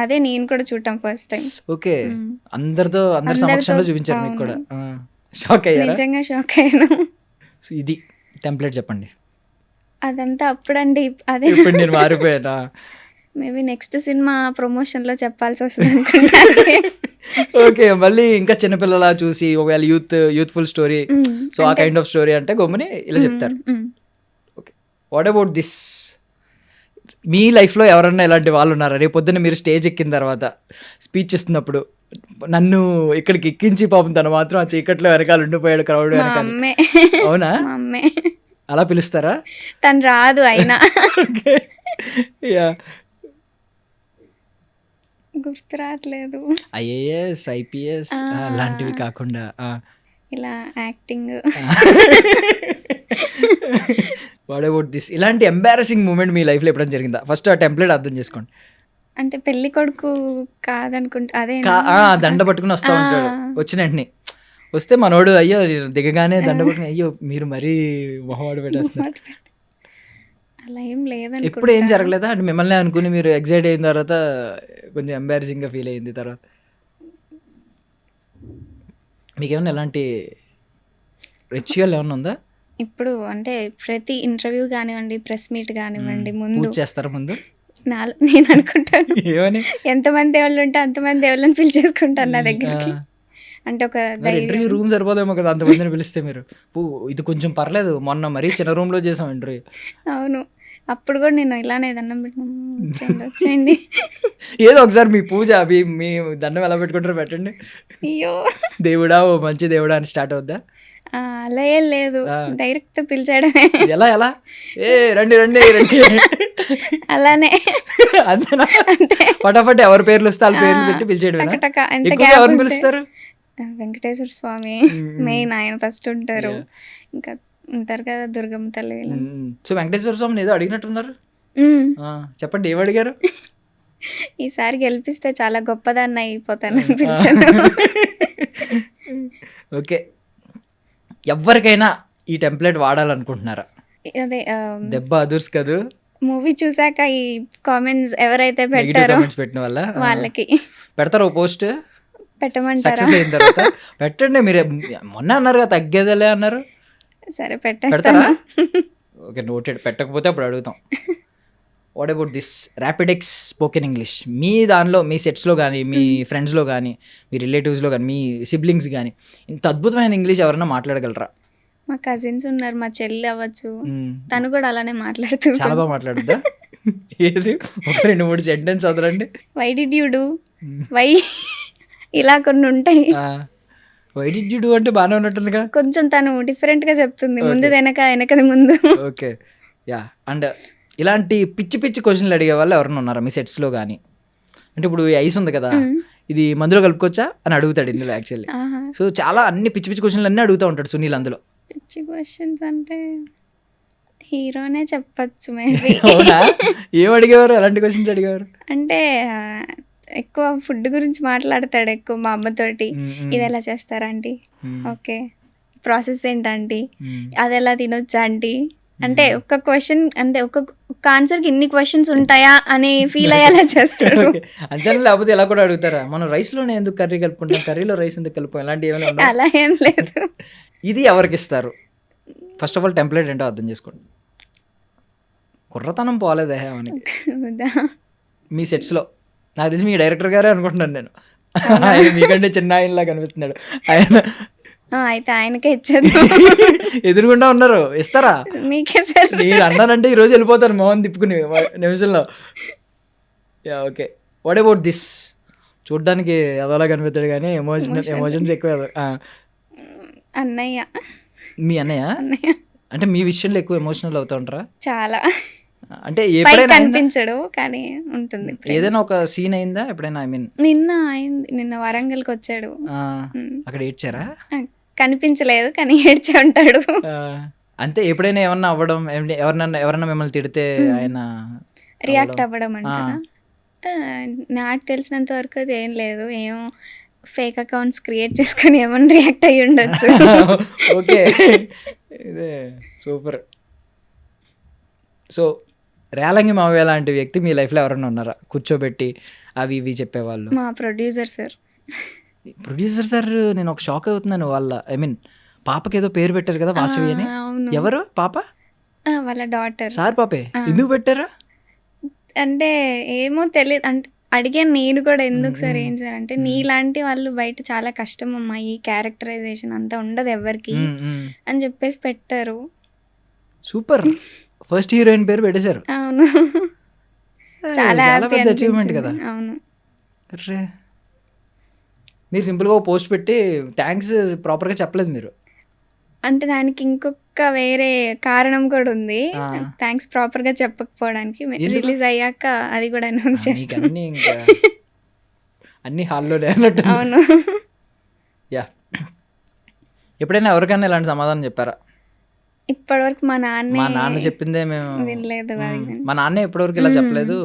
Speaker 2: అదే నేను కూడా చూడటం ఫస్ట్ టైం.
Speaker 3: ఓకే, అందరి సమక్షంలో చూపించారు మీకు కూడా? షాక్ అయ్యారా?
Speaker 2: నిజంగా షాక్ అయ్యాను.
Speaker 3: సో ఇది టెంప్లెట్ చెప్పండి.
Speaker 2: అదంతా అప్పుడండి. అదే
Speaker 3: ఇప్పుడు నేను మారిపోయానా?
Speaker 2: మేబీ నెక్స్ట్ సినిమా ప్రమోషన్లో చెప్పాల్సి వస్తుంది అనుకుంటాను.
Speaker 3: ఓకే, మళ్ళీ ఇంకా చిన్నపిల్లలా చూసి ఒకవేళ యూత్ఫుల్ స్టోరీ, సో ఆ కైండ్ ఆఫ్ స్టోరీ అంటే గమ్ముని ఇలా చెప్తారు. Okay, what about this? మీ లైఫ్లో ఎవరన్నా ఇలాంటి వాళ్ళు ఉన్నారా? రేపు పొద్దున్న మీరు స్టేజ్ ఎక్కిన తర్వాత స్పీచ్ ఇస్తున్నప్పుడు నన్ను ఇక్కడికి ఎక్కించి పాపం తను మాత్రం ఆ చీకట్లో వెనకాల ఉండిపోయాడు క్రౌడ్
Speaker 2: మా
Speaker 3: వెనకాల.
Speaker 2: అమ్మే.
Speaker 3: అవునా?
Speaker 2: మా అమ్మే.
Speaker 3: అలా పిలుస్తారా?
Speaker 2: తను రాదు అయినా.
Speaker 3: Okay, yeah.
Speaker 2: గుర్తు రావట్లేదు.
Speaker 3: ఐఏఎస్, ఐపీఎస్ అలాంటివి కాకుండా
Speaker 2: ఇలా యాక్టింగ్.
Speaker 3: What about this? ఇలాంటి ఎంబారసింగ్ మూమెంట్ మీ లైఫ్లో ఎప్పుడైనా జరిగిందా? ఫస్ట్ ఆ టెంప్లెట్ అర్థం చేసుకోండి.
Speaker 2: అంటే పెళ్లి కొడుకు కాదనుకుంటా. అదే
Speaker 3: దండ పట్టుకుని వస్తూ ఉంటాడు. వచ్చిన వెంటనే వస్తే మనోడు అయ్యో దిగగానే దండ పట్టుకుని అయ్యో మీరు మరీ మొహవాడు పెట్టేస్తున్నారు.
Speaker 2: అలా ఏం లేదని.
Speaker 3: ఎప్పుడు ఏం జరగలేదా? అంటే మిమ్మల్ని అనుకుని మీరు ఎగ్జైట్ అయిన తర్వాత కొంచెం ఎంబారసింగ్గా ఫీల్ అయింది తర్వాత మీకేమన్నా ఎలాంటి రిచువల్ ఏమన్నా ఉందా?
Speaker 2: ఇప్పుడు అంటే ప్రతి ఇంటర్వ్యూ కానివ్వండి, ప్రెస్ మీట్ కానివ్వండి, ముందు
Speaker 3: పూజ చేస్తారా ముందు?
Speaker 2: నేను అనుకుంటాను
Speaker 3: ఏమని?
Speaker 2: ఎంతమంది దేవుళ్ళు ఉంటే అంతమంది దేవుళ్ళని పిలిచేసుకుంటాను నా దగ్గరికి. అంటే ఒక
Speaker 3: ఇంటర్వ్యూ రూమ్ సరిపోదేమో కదా అంతమందిని పిలిస్తే మీరు. ఇది కొంచెం పర్లేదు, మొన్న మరీ చిన్న రూమ్లో చేసాం ఇంటర్వ్యూ.
Speaker 2: అవును, అప్పుడు కూడా నేను ఇలానే దండం పెట్టినా వచ్చేయండి.
Speaker 3: ఏదో ఒకసారి మీ పూజ మీ దండం ఎలా పెట్టుకుంటారో పెట్టండి.
Speaker 2: అయ్యో
Speaker 3: దేవుడా ఓ మంచి దేవుడా అని స్టార్ట్ అవుద్దా?
Speaker 2: అలా ఏం లేదు, డైరెక్ట్ పిలిచాడమే.
Speaker 3: ఎలా ఎలా ఏ రండి రండి రండి
Speaker 2: అలానే
Speaker 3: అంతేనా? ఫటాఫట్ ఎవరి పేర్లు వస్తే వాళ్ళ పేర్లు పెట్టి పిలిచేయడమేనా? ఎక్కువగా ఎవరిని పిలుస్తారు?
Speaker 2: వెంకటేశ్వర స్వామి మెయిన్, ఆయన ఫస్ట్ ఉంటారు. ఇంకా ఉంటారు కదా దుర్గమ్మ తల్లి.
Speaker 3: సో వెంకటేశ్వర స్వామిని ఏదో అడిగినట్టున్నారు, చెప్పండి ఏం అడిగారు?
Speaker 2: ఈసారి గెలిపిస్తే చాలా గొప్పదాన్ని అయిపోతాను అనిపించాను.
Speaker 3: ఓకే, ఎవరికైనా ఈ టెంప్లెట్ వాడాలనుకుంటున్నారా?
Speaker 2: అదే
Speaker 3: దెబ్బ అదుర్స్ కదూ
Speaker 2: మూవీ చూసాక ఈ కామెంట్స్ ఎవరైతే పెట్టారో
Speaker 3: పెట్టిన వల్ల
Speaker 2: వాళ్ళకి
Speaker 3: పెడతారు. ఓ పోస్ట్
Speaker 2: పెట్టమంటారా?
Speaker 3: సక్సెస్ అయిన తర్వాత పెట్టండి. మీరు మొన్న అన్నారు కదా తగ్గేదేలే అన్నారు.
Speaker 2: సరే
Speaker 3: పెడతారా?
Speaker 2: పెట్టేస్తాను.
Speaker 3: Okay, noted. పెట్టకపోతే అప్పుడు అడుగుతాం. What about this Rapidex spoken English? మీ దానిలో మీ సెట్స్లో కానీ, మీ ఫ్రెండ్స్లో కానీ, మీ రిలేటివ్స్లో కానీ, మీ సిబ్లింగ్స్ కానీ ఇంత అద్భుతమైన ఇంగ్లీష్ ఎవరైనా మాట్లాడగలరా?
Speaker 2: మా కజిన్స్ ఉన్నారు, మా చెల్లి అవ్వచ్చు, తను కూడా అలానే మాట్లాడుతూ
Speaker 3: చాలా బాగా మాట్లాడుద్దా? ఏది ఒక 2-3 సెంటెన్స్ వదలండి.
Speaker 2: Why did you do, why, ఇలా కొన్ని ఉంటాయి.
Speaker 3: వై డిడ్ యు డూ అంటే బాగానే ఉన్నట్టుందిగా.
Speaker 2: కొంచెం తను డిఫరెంట్ గా చెప్తుంది, ముందు వెనక వెనకది ముందు.
Speaker 3: Okay, yeah. అండ్ ఇలాంటి పిచ్చి పిచ్చి క్వశ్చన్లు అడిగే వాళ్ళు ఎవరైనా ఉన్నారా మీ సెట్స్లో కానీ? అంటే ఇప్పుడు ఈ ఐస్ ఉంది కదా, ఇది మందులో కలుపుకోవచ్చా అని అడుగుతాడు ఇందులో యాక్చువల్లీ. సో చాలా అన్ని పిచ్చి పిచ్చి క్వశ్చన్లు అన్నీ అడుగుతూ ఉంటాడు సునీల్ అందులో.
Speaker 2: పిచ్చి క్వశ్చన్స్ అంటే హీరోనే చెప్పచ్చు మేబీ.
Speaker 3: అవునా? ఏం అడిగేవారు? ఎలాంటి క్వశ్చన్స్ అడిగేవారు?
Speaker 2: అంటే ఎక్కువ ఫుడ్ గురించి మాట్లాడతాడు ఎక్కువ మా అమ్మతోటి. ఇది ఎలా చేస్తారా ఆంటీ, ఓకే ప్రాసెస్ ఏంటంటీ, అది ఎలా తినొచ్చా ఆంటీ, అంటే ఒక్క క్వశ్చన్ అంటే ఒక్క ఆన్సర్కి ఇన్ని క్వశ్చన్స్ ఉంటాయా అని ఫీల్ అయ్యేలా చేస్తారు.
Speaker 3: అంతే, లేకపోతే ఎలా కూడా అడుగుతారా మనం రైస్లోనే ఎందుకు కర్రీ కలుపుకుంటాం, కర్రీలో రైస్ ఎందుకు కలుపుతాం, ఇలాంటి ఏమైనా?
Speaker 2: అలా ఏం లేదు.
Speaker 3: ఇది ఎవరికి ఇస్తారు? ఫస్ట్ ఆఫ్ ఆల్ టెంప్లెట్ ఏంటో అర్థం చేసుకోండి. కుర్రతనం పోలేదే మనకి మీ సెట్స్లో. నాకు తెలిసి మీ డైరెక్టర్ గారే అనుకుంటున్నాను నేను. ఆయన మీకంటే చిన్న ఆయనలా కనిపిస్తున్నాడు. ఆయన
Speaker 2: అయితే ఆయనకే ఇచ్చేది.
Speaker 3: ఎదురుగుండా ఉన్నారు, ఇస్తారా?
Speaker 2: మీకే సార్.
Speaker 3: నేను అన్నానంటే ఈరోజు వెళ్ళిపోతాను మోహన్ తిప్పుకుని నిమిషంలో. Yeah, okay. What about this? చూడ్డానికి అదోలా కనిపిస్తాడు కానీ ఎమోషన్స్ ఎక్కువ.
Speaker 2: అన్నయ్య.
Speaker 3: మీ అన్నయ్య అంటే మీ విషయంలో ఎక్కువ ఎమోషనల్ అవుతా ఉంటారా?
Speaker 2: చాలా.
Speaker 3: అంటే
Speaker 2: కనిపించడు కానీ ఉంటుంది.
Speaker 3: ఏదైనా ఒక సీన్ అయిందా ఎప్పుడైనా? ఐ మీన్
Speaker 2: నిన్న అయింది, నిన్న వరంగల్కి వచ్చాడు.
Speaker 3: అక్కడ ఏడ్చారా?
Speaker 2: కనిపించలేదు కానీ ఏడ్చే ఉంటాడు.
Speaker 3: అంతే. ఎప్పుడైనా ఏమన్నా అవ్వడం, ఎవరన్నా మిమ్మల్ని తిడితే ఆయన
Speaker 2: రియాక్ట్ అవ్వడం అంటారా? నాకు తెలిసినంత వరకు అది ఏం లేదు. ఏమో ఫేక్ అకౌంట్స్ క్రియేట్ చేసుకొని ఏమన్నా రియాక్ట్ అయ్యి ఉండొచ్చు.
Speaker 3: ఓకే, ఇదే సూపర్. సో రేలంగి మావయ్య లాంటి వ్యక్తి మీ లైఫ్లో ఎవరైనా ఉన్నారా? కూర్చోబెట్టి అవి ఇవి చెప్పేవాళ్ళు.
Speaker 2: మా ప్రొడ్యూసర్ సార్.
Speaker 3: ప్రొడ్యూసర్ సార్, నేను ఒక షాక్ అవుతున్నాను. వాళ్ళ ఐ మీన్ పాపకి ఏదో పేరు పెట్టారు కదా వాసవి అని.
Speaker 2: అవును.
Speaker 3: ఎవరు పాప?
Speaker 2: వాళ్ళ డాటర్.
Speaker 3: సార్ పాపే. ఎందుకు పెట్టారా?
Speaker 2: అంటే ఏమో తెలియదు, అంటే అడిగాను నేను కూడా, ఎందుకు సార్ ఏం సార్ అంటే, నీలాంటి వాళ్ళు బయట చాలా కష్టం అమ్మా, ఈ క్యారెక్టరైజేషన్ అంతా ఉండదు ఎవరికి అని చెప్పేసి పెట్టారు.
Speaker 3: సూపర్, ఫస్ట్ హీరోయిన్ పేరు పెట్టేశారు.
Speaker 2: అవును, చాలా హ్యాపీ
Speaker 3: పెద్ద అచీవ్మెంట్ కదా.
Speaker 2: అవును.
Speaker 3: అరే మీరు సింపుల్గా పోస్ట్ పెట్టి థ్యాంక్స్ ప్రాపర్గా చెప్పలేదు మీరు.
Speaker 2: అంటే దానికి ఇంకొక వేరే కారణం కూడా ఉంది, థ్యాంక్స్ ప్రాపర్ గా చెప్పకపోవడానికి. రిలీజ్ అయ్యాక అది కూడా అనౌన్స్ చేస్తాను.
Speaker 3: అన్ని హాల్లోనే అన్నట్టు.
Speaker 2: అవును.
Speaker 3: యా, ఎప్పుడైనా ఎవరికైనా ఇలాంటి సమాధానం చెప్పారా?
Speaker 2: ఇప్పటివరకు మా
Speaker 3: నాన్న చెప్పిందే మేము
Speaker 2: వినలేదు.
Speaker 3: మా నాన్న ఎప్పటివరకు ఇలా చెప్పలేదు,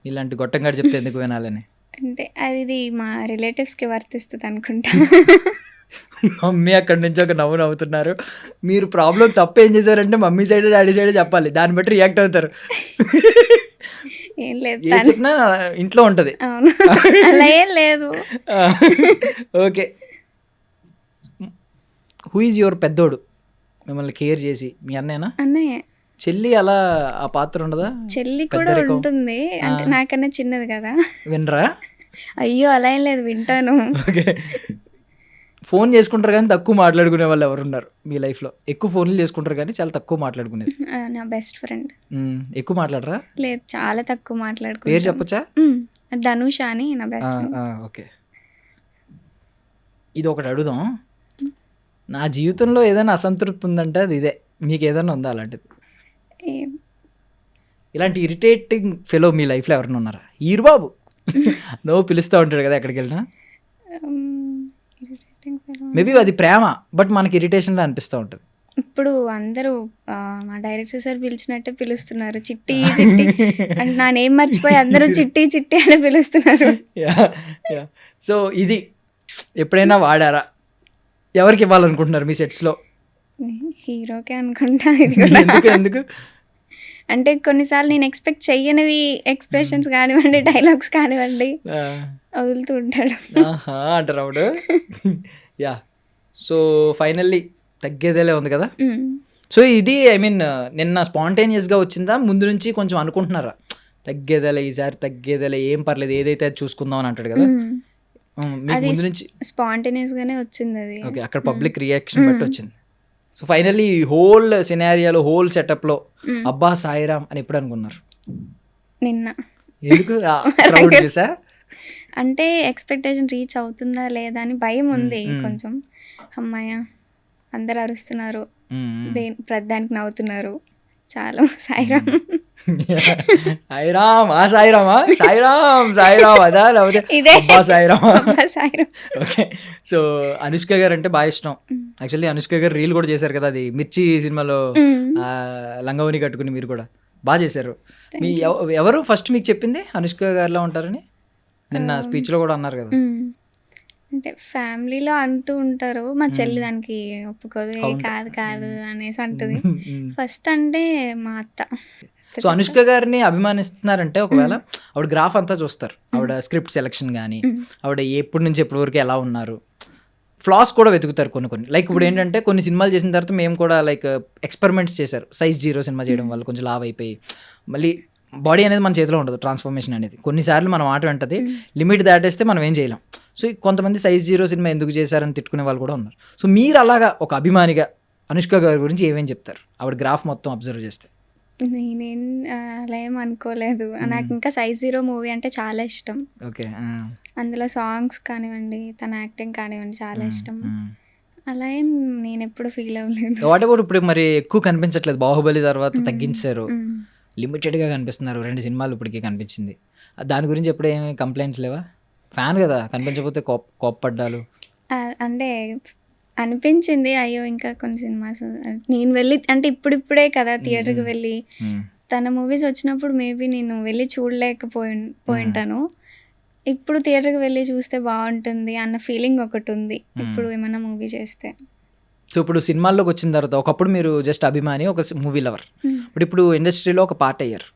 Speaker 3: ఇలాంటి గొట్టంగాడు చెప్తే ఎందుకు వినాలని.
Speaker 2: అంటే అది మా రిలేటివ్స్ కి వర్తిస్తుంది అనుకుంటా.
Speaker 3: మమ్మీ అక్కడి నుంచి ఒక నవ్వు నవ్వుతున్నారు. మీరు ప్రాబ్లం తప్పు ఏం చేశారంటే మమ్మీ సైడ్ డాడీ సైడ్ చెప్పాలి, దాన్ని బట్టి రియాక్ట్ అవుతారు.
Speaker 2: ఏం లేదు,
Speaker 3: ఏ చెప్పినా ఇంట్లో ఉంటది.
Speaker 2: అవును, అలా ఏం లేదు.
Speaker 3: ఓకే, హూ ఈజ్ యువర్ పెద్దోడు మిమ్మల్ని కేర్ చేసి? మీ అన్నయ్యనా?
Speaker 2: అన్నయ్య.
Speaker 3: చెల్లి అలా ఆ పాత్ర ఉండదా?
Speaker 2: చెల్లి కూడా ఉంటుంది, అంటే నాకన్నా చిన్నది కదా.
Speaker 3: వినరా?
Speaker 2: అయ్యో అలా ఏం లేదు, వింటాను.
Speaker 3: ఓకే, ఫోన్ చేసుకుంటారు కానీ తక్కువ మాట్లాడుకునే వాళ్ళు ఎవరు ఉన్నారు మీ లైఫ్లో? ఎక్కువ ఫోన్లు చేసుకుంటారు కానీ చాలా తక్కువ మాట్లాడుకునేది.
Speaker 2: నా బెస్ట్ ఫ్రెండ్.
Speaker 3: ఎక్కువ మాట్లాడరా?
Speaker 2: లేదు, చాలా తక్కువ మాట్లాడుకుంటాం.
Speaker 3: పేరు చెప్పచ్చా?
Speaker 2: ధనుష అని నా బెస్ట్ ఫ్రెండ్.
Speaker 3: ఓకే, ఇది ఒకటి అడుగుదాం. నా జీవితంలో ఏదైనా అసంతృప్తి ఉందంటే అది ఇదే. మీకు ఏదైనా ఉందా అలాంటిది? ఇలాంటి ఇరిటేటింగ్ ఫెలో మీ లైఫ్లో ఎవరైనా ఉన్నారా? ఈరుబాబు నువ్వు పిలుస్తూ ఉంటాడు కదా ఎక్కడికి వెళ్ళినా. మేబీ అది ప్రేమ, బట్ మనకి ఇరిటేషన్లా అనిపిస్తూ ఉంటుంది.
Speaker 2: ఇప్పుడు అందరూ మా డైరెక్టర్ సార్ పిలిచినట్టే పిలుస్తున్నారు, చిట్టి చిట్టి అంటే నా నేమ్ మర్చిపోయి అందరూ చిట్టి చిట్టి అని పిలుస్తున్నారు.
Speaker 3: సో ఇది ఎప్పుడైనా వాడారా? ఎవరికి ఇవ్వాలనుకుంటున్నారు మీ సెట్స్లో?
Speaker 2: హీరోకే అనుకుంటా. ఇది కూడా
Speaker 3: ఎందుకు
Speaker 2: అంటే కొన్నిసార్లు నేను ఎక్స్పెక్ట్ చెయ్యనివి ఎక్స్ప్రెషన్స్ కానివ్వండి, డైలాగ్స్ కానివ్వండి వదులుతూ ఉంటాడు.
Speaker 3: అంటారు అప్పుడు. యా, సో ఫైనల్లీ తగ్గేదేలే ఉంది కదా. సో ఇది ఐ మీన్ నిన్న స్పాంటేనియస్గా వచ్చిందా, ముందు నుంచి కొంచెం అనుకుంటున్నారా తగ్గేదేలే, ఈసారి తగ్గేదేలే, ఏం పర్లేదు ఏదైతే అది చూసుకుందాం అని అంటాడు కదా, ముందు నుంచి
Speaker 2: స్పాంటేనియస్ గానే వచ్చింది అది.
Speaker 3: ఓకే, అక్కడ పబ్లిక్ రియాక్షన్ బట్టి వచ్చింది. సో ఫైనల్లీ హోల్ సినారియాలో, హోల్ సెటప్లో అబ్బా సాయిరామ్ అని ఎప్పుడు అనుకున్నారు?
Speaker 2: నిన్న.
Speaker 3: ఎందుకు? క్రౌడ్ చూసా?
Speaker 2: అంటే ఎక్స్పెక్టేషన్ రీచ్ అవుతుందా లేదా అని భయం ఉంది కొంచెం. అమ్మాయ అందరు అరుస్తున్నారు, ప్రతిదానికి నవ్వుతున్నారు, చాలా సాయిరామ్
Speaker 3: సాయిరామ్, ఆ సాయిరామా, సాయిరామ్ సాయిరామ్ అదా, లేకపోతే
Speaker 2: ఇదే
Speaker 3: సాయిరామా?
Speaker 2: సాయిరామ్.
Speaker 3: ఓకే, సో అనుష్క గారు అంటే బాగా ఇష్టం. యాక్చువల్లీ అనుష్క గారు రీల్ కూడా చేశారు కదా, అది మిర్చి సినిమాలో లంగవని కట్టుకుని మీరు కూడా బాగా చేశారు. మీ ఎవరు ఫస్ట్ మీకు చెప్పింది అనుష్క గారిలో ఉంటారని? నిన్న స్పీచ్లో కూడా అన్నారు కదా.
Speaker 2: అంటే ఫ్యామిలీలో అంటూ ఉంటారు, మా చెల్లి దానికి ఒప్పుకోదు, కాదు కాదు అనేసి అంటుంది ఫస్ట్. అంటే మా అత్త.
Speaker 3: సో అనుష్క గారిని అభిమానిస్తున్నారంటే ఒకవేళ ఆవిడ గ్రాఫ్ అంతా చూస్తారు, ఆవిడ స్క్రిప్ట్ సెలెక్షన్ కానీ, ఆవిడ ఎప్పటి నుంచి ఎప్పటి వరకు ఎలా ఉన్నారు, ఫ్లాస్ కూడా వెతుకుతారు కొన్ని. లైక్ ఇప్పుడు ఏంటంటే కొన్ని సినిమాలు చేసిన తర్వాత మేము కూడా లైక్ ఎక్స్పెరిమెంట్స్ చేశారు. సైజ్ 0 సినిమా చేయడం వల్ల కొంచెం లావ్ అయిపోయి మళ్ళీ బాడీ అనేది మన చేతిలో ఉండదు, ట్రాన్స్ఫర్మేషన్ అనేది కొన్నిసార్లు మనం మాట వెంటది, లిమిట్ దాటేస్తే మనం ఏం చేయలేం. సో కొంతమంది సైజ్ 0 సినిమా ఎందుకు చేశారని తిట్టుకునే వాళ్ళు కూడా ఉన్నారు. సో మీరు అలాగా ఒక అభిమానిగా అనుష్క గారి గురించి ఏమేం చెప్తారు ఆవిడ గ్రాఫ్ మొత్తం అబ్జర్వ్ చేస్తే?
Speaker 2: నేనేం అలా ఏం అనుకోలేదు, నాకు ఇంకా సైజ్ 0 మూవీ అంటే చాలా ఇష్టం.
Speaker 3: ఓకే,
Speaker 2: అందులో సాంగ్స్ కానివ్వండి, తన యాక్టింగ్ కానివ్వండి చాలా ఇష్టం. అలా ఏం నేను ఎప్పుడు ఫీల్ అవ్వలేదు.
Speaker 3: వాట్ అబౌట్ ఇప్పుడు మరి ఎక్కువ కనిపించట్లేదు, బాహుబలి తర్వాత తగ్గించారు, లిమిటెడ్గా కనిపిస్తున్నారు, 2 సినిమాలు ఇప్పటికీ కనిపించింది. దాని గురించి ఎప్పుడు ఏమి కంప్లైంట్స్ లేవా? ఫ్యాన్ కదా, కనిపించకపోతే కోప్పడ్డాలు
Speaker 2: అంటే అనిపించింది, అయ్యో ఇంకా కొన్ని సినిమాస్ నేను వెళ్ళి, అంటే ఇప్పుడిప్పుడే కదా థియేటర్కి వెళ్ళి, తన మూవీస్ వచ్చినప్పుడు మేబీ నేను వెళ్ళి చూడలేకపోయింటాను. ఇప్పుడు థియేటర్కి వెళ్ళి చూస్తే బాగుంటుంది అన్న ఫీలింగ్ ఒకటి ఉంది ఇప్పుడు ఏమైనా మూవీ చేస్తే.
Speaker 3: సో ఇప్పుడు సినిమాల్లోకి వచ్చిన తర్వాత, ఒకప్పుడు మీరు జస్ట్ అభిమాని, ఒక మూవీ లవర్, ఇప్పుడు ఇండస్ట్రీలో ఒక పార్ట్ అయ్యారు,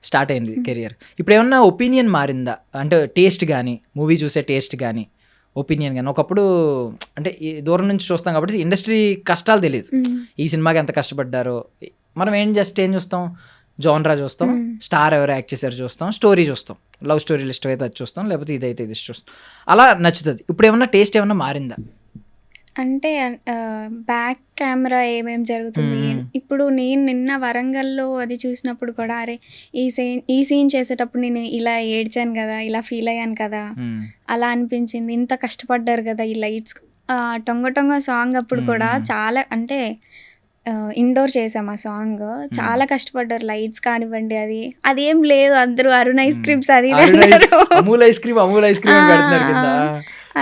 Speaker 3: స్టార్ట్ అయింది కెరియర్. ఇప్పుడు ఏమన్నా ఒపీనియన్ మారిందా? అంటే టేస్ట్ కానీ, మూవీ చూసే టేస్ట్ కానీ, ఒపీనియన్ కానీ ఒకప్పుడు అంటే ఈ దూరం నుంచి చూస్తాం కాబట్టి ఇండస్ట్రీ కష్టాలు తెలియదు. ఈ సినిమాకి ఎంత కష్టపడ్డారో మనం ఏం చూస్తాం, జానరా చూస్తాం, స్టార్ ఎవరు యాక్ట్ చేశారు చూస్తాం, స్టోరీ చూస్తాం, లవ్ స్టోరీలు ఇష్టమైతే అది చూస్తాం, లేకపోతే ఇదైతే ఇది చూస్తాం, అలా నచ్చుతుంది. ఇప్పుడు ఏమన్నా టేస్ట్ ఏమన్నా మారిందా?
Speaker 2: అంటే బ్యాక్ కెమెరా ఏమేమి జరుగుతుంది. ఇప్పుడు నేను నిన్న వరంగల్లో అది చూసినప్పుడు కూడా అరే ఈ సీన్ చేసేటప్పుడు నేను ఇలా ఏడ్చాను కదా, ఇలా ఫీల్ అయ్యాను కదా, అలా అనిపించింది. ఇంత కష్టపడ్డారు కదా ఈ లైట్స్. టొంగ టొంగ సాంగ్ అప్పుడు కూడా చాలా అంటే ఇండోర్ చేసాం ఆ సాంగ్. చాలా కష్టపడ్డారు, లైట్స్ కానివ్వండి, అదేం లేదు. అందరూ అరుణ్ ఐస్ క్రీమ్స్ అది
Speaker 3: అమూల్ ఐస్ క్రీమ్ పెడుతున్నారు కింద,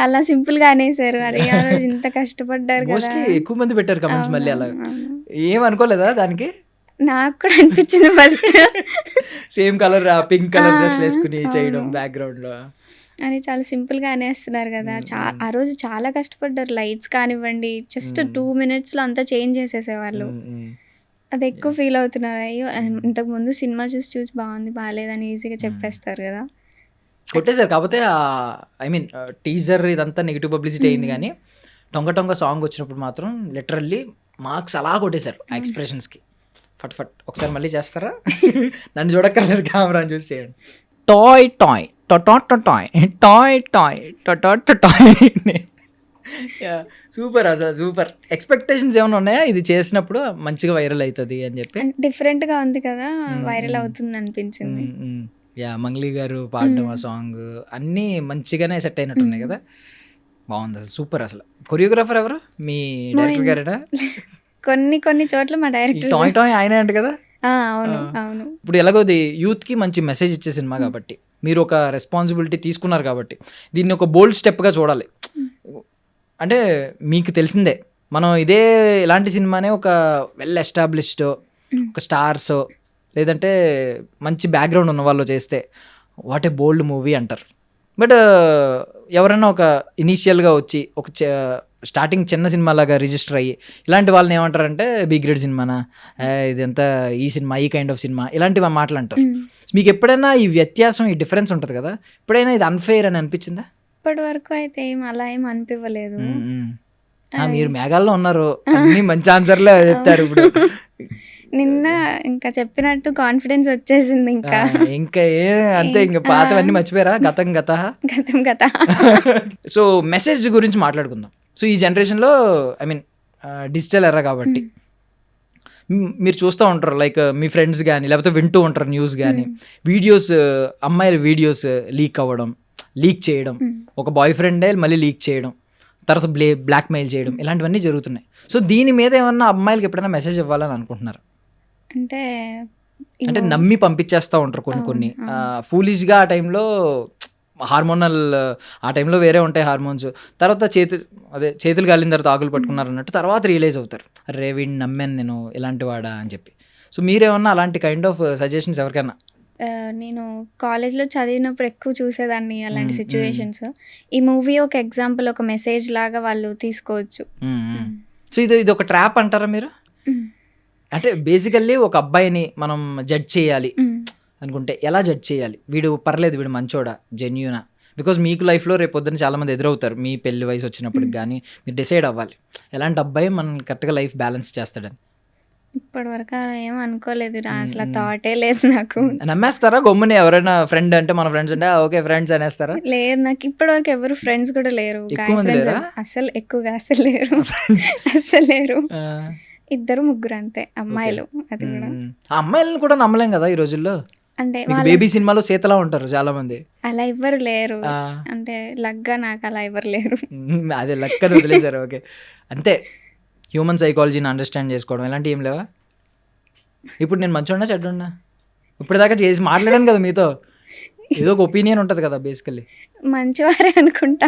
Speaker 2: అలా సింపుల్ గా అనేసారు. అరే ఆ రోజు ఇంత కష్టపడ్డారు కదా.
Speaker 3: మోస్ట్లీ ఎక్కువ మంది పెట్టారు కమెంట్స్. మళ్ళీ అలా ఏం అనుకోలేదా దానికి?
Speaker 2: నాకు కూడా అనిపించింది first.
Speaker 3: Same colour pink colour dress వేసుకుని చేయడం బ్యాక్గ్రౌండ్ లో
Speaker 2: అని చాలా సింపుల్ గా అనేస్తున్నారు కదా. ఆ రోజు చాలా కష్టపడ్డారు. లైట్స్ కానివ్వండి, జస్ట్ 2 minutes లో అంతా చేంజ్ చేసేసేవాళ్ళు. అది ఎక్కువ ఫీల్ అవుతున్నారు. అయ్యో ఇంతకు ముందు సినిమా చూసి బాగుంది బాగాలేదని ఈజీగా చెప్పేస్తారు కదా,
Speaker 3: కొట్టేశారు. కాకపోతే ఐ మీన్ టీజర్ ఇదంతా నెగిటివ్ పబ్లిసిటీ అయింది, కానీ టొంగ టొంగ సాంగ్ వచ్చినప్పుడు మాత్రం లిటరల్లీ మార్క్స్ అలా కొట్టేశారు ఆ ఎక్స్ప్రెషన్స్కి. ఫట్ ఒకసారి మళ్ళీ చేస్తారా? నన్ను చూడక్కర్లేదు, కెమెరాని చూసి చేయండి. Toy toy toy toy toy toy. Super, అసలు సూపర్. ఎక్స్పెక్టేషన్స్ ఏమైనా ఉన్నాయా ఇది చేసినప్పుడు మంచిగా వైరల్ అవుతుంది అని చెప్పి?
Speaker 2: డిఫరెంట్ గా ఉంది కదా, వైరల్ అవుతుంది అనిపించింది.
Speaker 3: మంగ్లీ గారు పాడడం ఆ సాంగ్ అన్నీ మంచిగానే సెట్ అయినట్టున్నాయి కదా, బాగుంది అసలు, సూపర్. అసలు కొరియోగ్రాఫర్ ఎవరు? మీ డైరెక్టర్ గారేనా?
Speaker 2: కొన్ని చోట్ల మా డైరెక్టర్
Speaker 3: టాయ్ టాయ్ ఆయనే అంట కదా.
Speaker 2: అవును.
Speaker 3: ఇప్పుడు ఎలాగోది యూత్కి మంచి మెసేజ్ ఇచ్చే సినిమా కాబట్టి మీరు ఒక రెస్పాన్సిబిలిటీ తీసుకున్నారు కాబట్టి దీన్ని ఒక బోల్డ్ స్టెప్గా చూడాలి. అంటే మీకు తెలిసిందే, మనం ఇలాంటి సినిమానే ఒక వెల్ ఎస్టాబ్లిష్డ్ ఒక స్టార్స్ లేదంటే మంచి బ్యాక్గ్రౌండ్ ఉన్న వాళ్ళు చేస్తే వాట్ ఏ బోల్డ్ మూవీ అంటారు. బట్ ఎవరైనా ఒక ఇనీషియల్గా వచ్చి ఒక స్టార్టింగ్ చిన్న సినిమా లాగా రిజిస్టర్ అయ్యి ఇలాంటి వాళ్ళని ఏమంటారంటే బి గ్రేడ్ సినిమానా, ఇదంతా ఈ సినిమా ఈ కైండ్ ఆఫ్ సినిమా, ఇలాంటివి మాటలు అంటారు. మీకు ఎప్పుడైనా ఈ వ్యత్యాసం ఈ డిఫరెన్స్ ఉంటుంది కదా, ఎప్పుడైనా ఇది అన్ఫెయిర్ అని అనిపించిందా?
Speaker 2: ఇప్పటి వరకు అయితే అలా ఏం అనిపించలేదు.
Speaker 3: మీరు మేఘాల్లో ఉన్నారు, అన్ని మంచి ఆన్సర్లే చెప్తారు. ఇప్పుడు
Speaker 2: నిన్న ఇంకా చెప్పినట్టు కాన్ఫిడెన్స్ వచ్చేసింది.
Speaker 3: ఇంకా అంతే, ఇంకా పాతవన్నీ మర్చిపోయారా? గతం గత. సో మెసేజ్ గురించి మాట్లాడుకుందాం. సో ఈ జనరేషన్లో ఐ మీన్ డిజిటల్ ఎరా కాబట్టి మీరు చూస్తూ ఉంటారు, లైక్ మీ ఫ్రెండ్స్ కానీ లేకపోతే వింటూ ఉంటారు న్యూస్ కానీ, వీడియోస్ అమ్మాయిల వీడియోస్ లీక్ చేయడం, ఒక బాయ్ ఫ్రెండే మళ్ళీ లీక్ చేయడం, తర్వాత బ్లాక్మెయిల్ చేయడం, ఇలాంటివన్నీ జరుగుతున్నాయి. సో దీని మీద ఏమన్నా అమ్మాయిలకి ఎప్పుడైనా మెసేజ్ ఇవ్వాలని అనుకుంటున్నారు? అంటే నమ్మి పంపించేస్తూ ఉంటారు కొన్ని ఫూలిష్గా. ఆ టైంలో హార్మోనల్, ఆ టైంలో వేరే ఉంటాయి హార్మోన్స్. తర్వాత చేతులు కాలిన తర్వాత ఆకులు పట్టుకున్నారు అన్నట్టు తర్వాత రియలైజ్ అవుతారు, అరే వీడిని నమ్మాను నేను, ఇలాంటి వాడా అని చెప్పి. సో మీరేమన్నా అలాంటి కైండ్ ఆఫ్ సజెషన్స్ ఎవరికైనా?
Speaker 2: నేను కాలేజ్లో చదివినప్పుడు ఎక్కువ చూసేదాన్ని అలాంటి సిచ్యువేషన్స్. ఈ మూవీ ఒక ఎగ్జాంపుల్, ఒక మెసేజ్ లాగా వాళ్ళు తీసుకోవచ్చు.
Speaker 3: సో ఇది ఒక ట్రాప్ అంటారా మీరు? అంటే బేసికల్లీ ఒక అబ్బాయిని మనం జడ్జ్ చేయాలి అనుకుంటే ఎలా జడ్జ్ చేయాలి? వీడు పర్లేదు, వీడు మంచోడా, జెన్యూనా? బికాజ్ మీకు లైఫ్లో రేపు పొద్దున్న చాలామంది ఎదురవుతారు. మీ పెళ్లి వయసు వచ్చినప్పటికి కానీ మీరు డిసైడ్ అవ్వాలి ఎలాంటి అబ్బాయి మనం కరెక్ట్గా లైఫ్ బ్యాలెన్స్ చేస్తాడని.
Speaker 2: ఇప్పటి వరకు ఏం అనుకోలేదు, అసలు థాటే లేదు నాకు.
Speaker 3: నమ్మేస్తారా గమ్ముని? ఎవరైనా ఫ్రెండ్ అంటే మన ఫ్రెండ్స్ అంటే ఓకే ఫ్రెండ్స్ అనేస్తారా?
Speaker 2: లేదు, నాకు ఇప్పటి వరకు ఎవరు ఫ్రెండ్స్ కూడా లేరు. అసలు ఎక్కువగా అసలు లేరు. 2-3 అంతే అమ్మాయిలు. అది కూడా
Speaker 3: అమ్మాయిలను కూడా నమ్మలేం కదా ఈ రోజుల్లో.
Speaker 2: అంటే
Speaker 3: బేబీ సినిమాలో సీతలా ఉంటారు చాలా మంది,
Speaker 2: అలా ఎవ్వరు లేరు. అంటే లగ్గా నాకు అలా ఎవరు లేరు.
Speaker 3: అదే లక్కని వదిలేశారు. ఓకే, అంతే. హ్యూమన్ సైకాలజీని అండర్స్టాండ్ చేసుకోవడం ఇలాంటివి ఏం లేవా? ఇప్పుడు నేను మంచిగా చెడ్డున్నా ఇప్పటిదాకా చేసి మాట్లాడాను కదా మీతో, ఏదో ఒక ఒపీనియన్ ఉంటుంది కదా బేసికల్లీ.
Speaker 2: మంచివారే అనుకుంటా.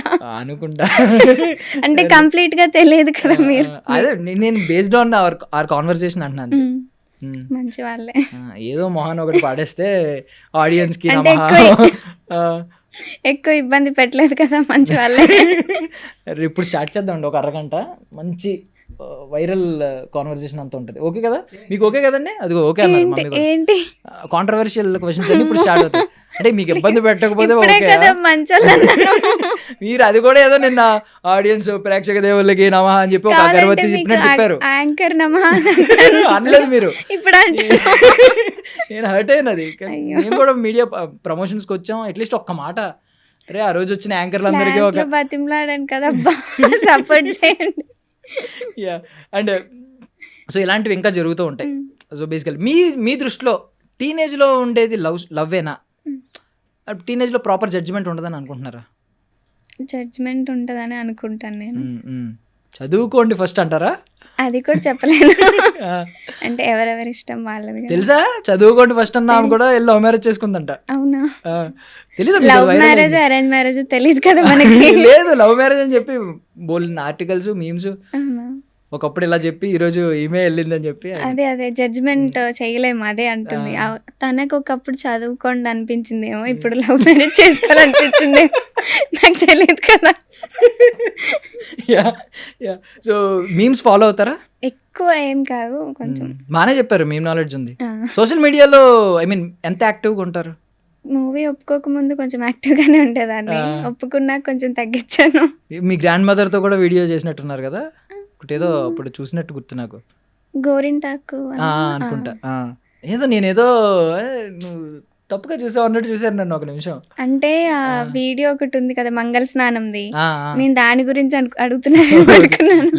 Speaker 2: అంటే కంప్లీట్ గా తెలియదు కదా మీరు.
Speaker 3: అదే నేను బేస్డ్ ఆన్ అవర్ కాన్వర్సేషన్ అంటున్నాను.
Speaker 2: మంచి వాళ్ళే.
Speaker 3: ఏదో మొహన్ ఒకటి పాడేస్తే ఆడియన్స్ కి
Speaker 2: ఎక్కువ ఇబ్బంది పెట్టలేదు కదా, మంచి వాళ్ళే.
Speaker 3: ఇప్పుడు స్టార్ట్ చేద్దామండి ఒక అరగంట మంచి వైరల్ కాన్వర్సేషన్ అంతా ఉంటుంది. ఓకే కదా మీకు? ఓకే కదండి? అది ఓకే అన్నారు.
Speaker 2: ఏంటి
Speaker 3: కాంట్రవర్షియల్ క్వశ్చన్స్ అన్ని ఇప్పుడు స్టార్ట్ అవుతాయి. అంటే మీకు ఇబ్బంది పెట్టకపోతే మీరు అది కూడా ఏదో నిన్న ఆడియన్స్ ప్రేక్షక దేవుళ్ళకి నమః అని చెప్పి ఒక అగరబత్తి చెప్పినట్టు చెప్పారు.
Speaker 2: యాంకర్ నమః
Speaker 3: అనలేదు మీరు.
Speaker 2: ఇప్పుడు అంటే
Speaker 3: నేను హర్ట్ అయినది. మేము కూడా మీడియా ప్రమోషన్స్కి వచ్చాం, అట్లీస్ట్ ఒక్క మాట అరే ఆ రోజు వచ్చిన యాంకర్లందరికీ ఒక
Speaker 2: బతిమలాడాను కదా సపోర్ట్ చేయండి.
Speaker 3: యా అండ్ సో ఇలాంటివి ఇంకా జరుగుతూ ఉంటాయి. సో బేసికల్ మీ దృష్టిలో టీనేజ్లో ఉండేది లవ్వేనా? టీనేజ్లో ప్రాపర్ జడ్జిమెంట్ ఉండదని అనుకుంటున్నారా?
Speaker 2: జడ్జ్మెంట్ ఉంటుందని అనుకుంటాను నేను.
Speaker 3: చదువుకోండి ఫస్ట్ అంటారా?
Speaker 2: అది కూడా చెప్పలేను, అంటే ఎవరెవరి ఇష్టం వాళ్ళది.
Speaker 3: తెలుసా చదువుకోండి ఫస్ట్ అన్న ఆమె కూడా లవ్ మ్యారేజ్ చేసుకుందంట.
Speaker 2: అవునా?
Speaker 3: తెలీదు?
Speaker 2: లవ్ మ్యారేజ్ అరేంజ్ మ్యారేజ్ తెలియదు కదా మనకి.
Speaker 3: లేదు లవ్ మ్యారేజ్ అని చెప్పి బోల్డ్ ఆర్టికల్స్ మీమ్స్ ఒకప్పుడు ఇలా చెప్పి ఈరోజు ఈమె వెళ్ళిందని చెప్పి.
Speaker 2: అదే జడ్జ్మెంట్ చేయలేము, అదే అంటుంది. తనకు ఒకప్పుడు చదువుకోండి అనిపించిందేమో, ఇప్పుడు లవ్ మ్యారేజ్ చేసుకోవాలనిపించింది, నాకు తెలియదు కదా.
Speaker 3: సో మీమ్స్ ఫాలో అవుతారా?
Speaker 2: ఎక్కువ ఏం కాదు, కొంచెం.
Speaker 3: బాగానే చెప్పారు, మీమ్ నాలెడ్జ్ ఉంది. సోషల్ మీడియాలో ఐ మీన్ ఎంత యాక్టివ్గా ఉంటారు?
Speaker 2: మూవీ ఒప్పుకోక ముందు కొంచెం యాక్టివ్ గానే ఉండేదాన్ని, ఒప్పుకున్నాక కొంచెం తగ్గించాను.
Speaker 3: మీ గ్రాండ్ మదర్ తో కూడా వీడియో చేసినట్టున్నారు కదా, ఏదో అప్పుడు చూసినట్టు గుర్తు నాకు.
Speaker 2: గోరింటాకు
Speaker 3: అనుకుంటా. ఏదో నేనేదో నువ్వు తప్పుగా చూసావు అన్నట్టు చూసారు నన్ను ఒక నిమిషం.
Speaker 2: అంటే ఆ వీడియో ఒకటి ఉంది కదా మంగళ స్నానంది, నేను దాని గురించి అడుగుతున్నాను.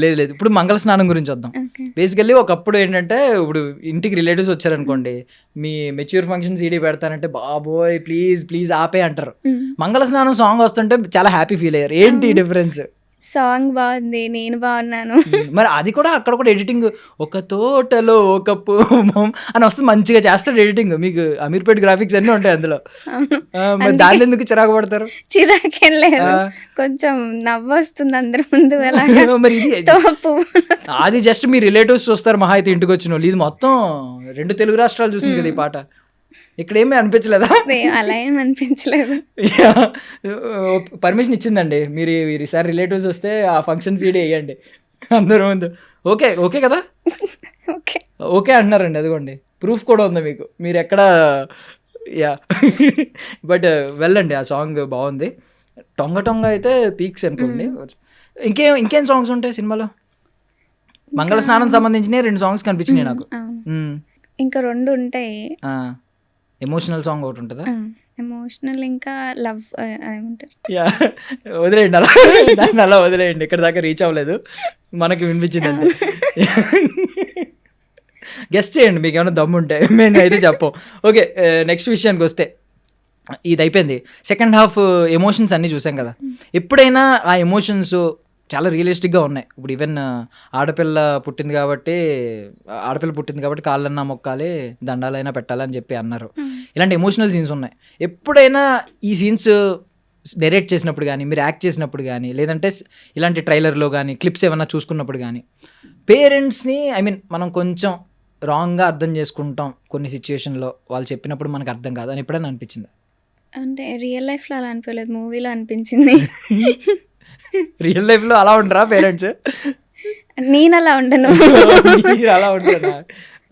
Speaker 3: లేదు లేదు, ఇప్పుడు మంగళ స్నానం గురించి వద్దాం. బేసికల్లీ ఒకప్పుడు ఏంటంటే, ఇప్పుడు ఇంటికి రిలేటివ్స్ వచ్చారనుకోండి, మీ మెచ్యూర్ ఫంక్షన్ సీడీ పెడతానంటే బాబోయ్ ప్లీజ్ ప్లీజ్ ఆపే అంటారు. మంగళ స్నానం సాంగ్ వస్తుంటే చాలా హ్యాపీ ఫీల్ అయ్యారు. ఏంటి డిఫరెన్స్?
Speaker 2: సాంగ్ బాగుంది, నేను బాగున్నాను.
Speaker 3: మరి అది కూడా అక్కడ కూడా ఎడిటింగ్, ఒక తోటలో ఒక పూమం అని వస్తుంది, మంచిగా చేస్తాడు ఎడిటింగ్. మీకు అమీర్పేట్ గ్రాఫిక్స్ అన్నీ ఉంటాయి అందులో. మరి దాన్ని ఎందుకు చిరాకు పడతారు?
Speaker 2: చిరాకేం లేదు, కొంచెం నవ్వు వస్తుంది అందరి ముందు.
Speaker 3: మరి అది జస్ట్ మీ రిలేటివ్స్ చూస్తారు మహా అయితే ఇంటికి వచ్చిన వాళ్ళు. ఇది మొత్తం 2 తెలుగు రాష్ట్రాలు చూసింది కదా ఈ పాట. ఇక్కడ ఏమీ అనిపించలేదా?
Speaker 2: అలా ఏం అనిపించలేదు.
Speaker 3: పర్మిషన్ ఇచ్చిందండి, మీరు ఈసారి రిలేటివ్స్ వస్తే ఆ ఫంక్షన్ సీడీ వేయండి అందరూ ముందు. ఓకే ఓకే కదా? ఓకే అంటున్నారండి, అదిగోండి ప్రూఫ్ కూడా ఉంది మీకు. మీరు ఎక్కడ బట్ వెళ్ళండి, ఆ సాంగ్ బాగుంది. టొంగ టొంగ అయితే పీక్స్ అనుకోండి. ఇంకేం సాంగ్స్ ఉంటాయి సినిమాలో? మంగళ స్నానం సంబంధించిన 2 సాంగ్స్ కనిపించినాయి నాకు.
Speaker 2: ఇంకా 2 ఉంటాయి.
Speaker 3: ఎమోషనల్ సాంగ్ ఒకటి ఉంటుందా?
Speaker 2: ఎమోషనల్, ఇంకా లవ్ ఏమంటారు.
Speaker 3: వదిలేయండి అలా, దాన్ని అలా వదిలేయండి, ఇక్కడ దాకా రీచ్ అవ్వలేదు, మనకి వినిపించింది అంతే. గెస్ట్ చేయండి మీకు ఏమైనా దమ్ము ఉంటే, మేము అయితే చెప్పం. ఓకే నెక్స్ట్ విషయానికి వస్తే, ఇది అయిపోయింది. సెకండ్ హాఫ్ ఎమోషన్స్ అన్నీ చూసాం కదా. ఎప్పుడైనా ఆ ఎమోషన్స్ చాలా రియలిస్టిక్గా ఉన్నాయి. ఇప్పుడు ఈవెన్ ఆడపిల్ల పుట్టింది కాబట్టి కాళ్ళన్నా మొక్కాలి, దండాలైనా పెట్టాలని చెప్పి అన్నారు. ఇలాంటి ఎమోషనల్ సీన్స్ ఉన్నాయి. ఎప్పుడైనా ఈ సీన్స్ డైరెక్ట్ చేసినప్పుడు కానీ, మీరు యాక్ట్ చేసినప్పుడు కానీ, లేదంటే ఇలాంటి ట్రైలర్లో కానీ క్లిప్స్ ఏమైనా చూసుకున్నప్పుడు కానీ, పేరెంట్స్ని ఐ మీన్ మనం కొంచెం రాంగ్గా అర్థం చేసుకుంటాం కొన్ని సిచ్యువేషన్లో, వాళ్ళు చెప్పినప్పుడు మనకు అర్థం కాదు అని ఎప్పుడైనా అనిపించింది?
Speaker 2: అంటే రియల్ లైఫ్లో అలా అనిపించలేదు, మూవీలో అనిపించింది.
Speaker 3: రియల్ లైఫ్లో అలా ఉండరా పేరెంట్స్?
Speaker 2: నేను అలా ఉండను.
Speaker 3: అలా ఉంటారా?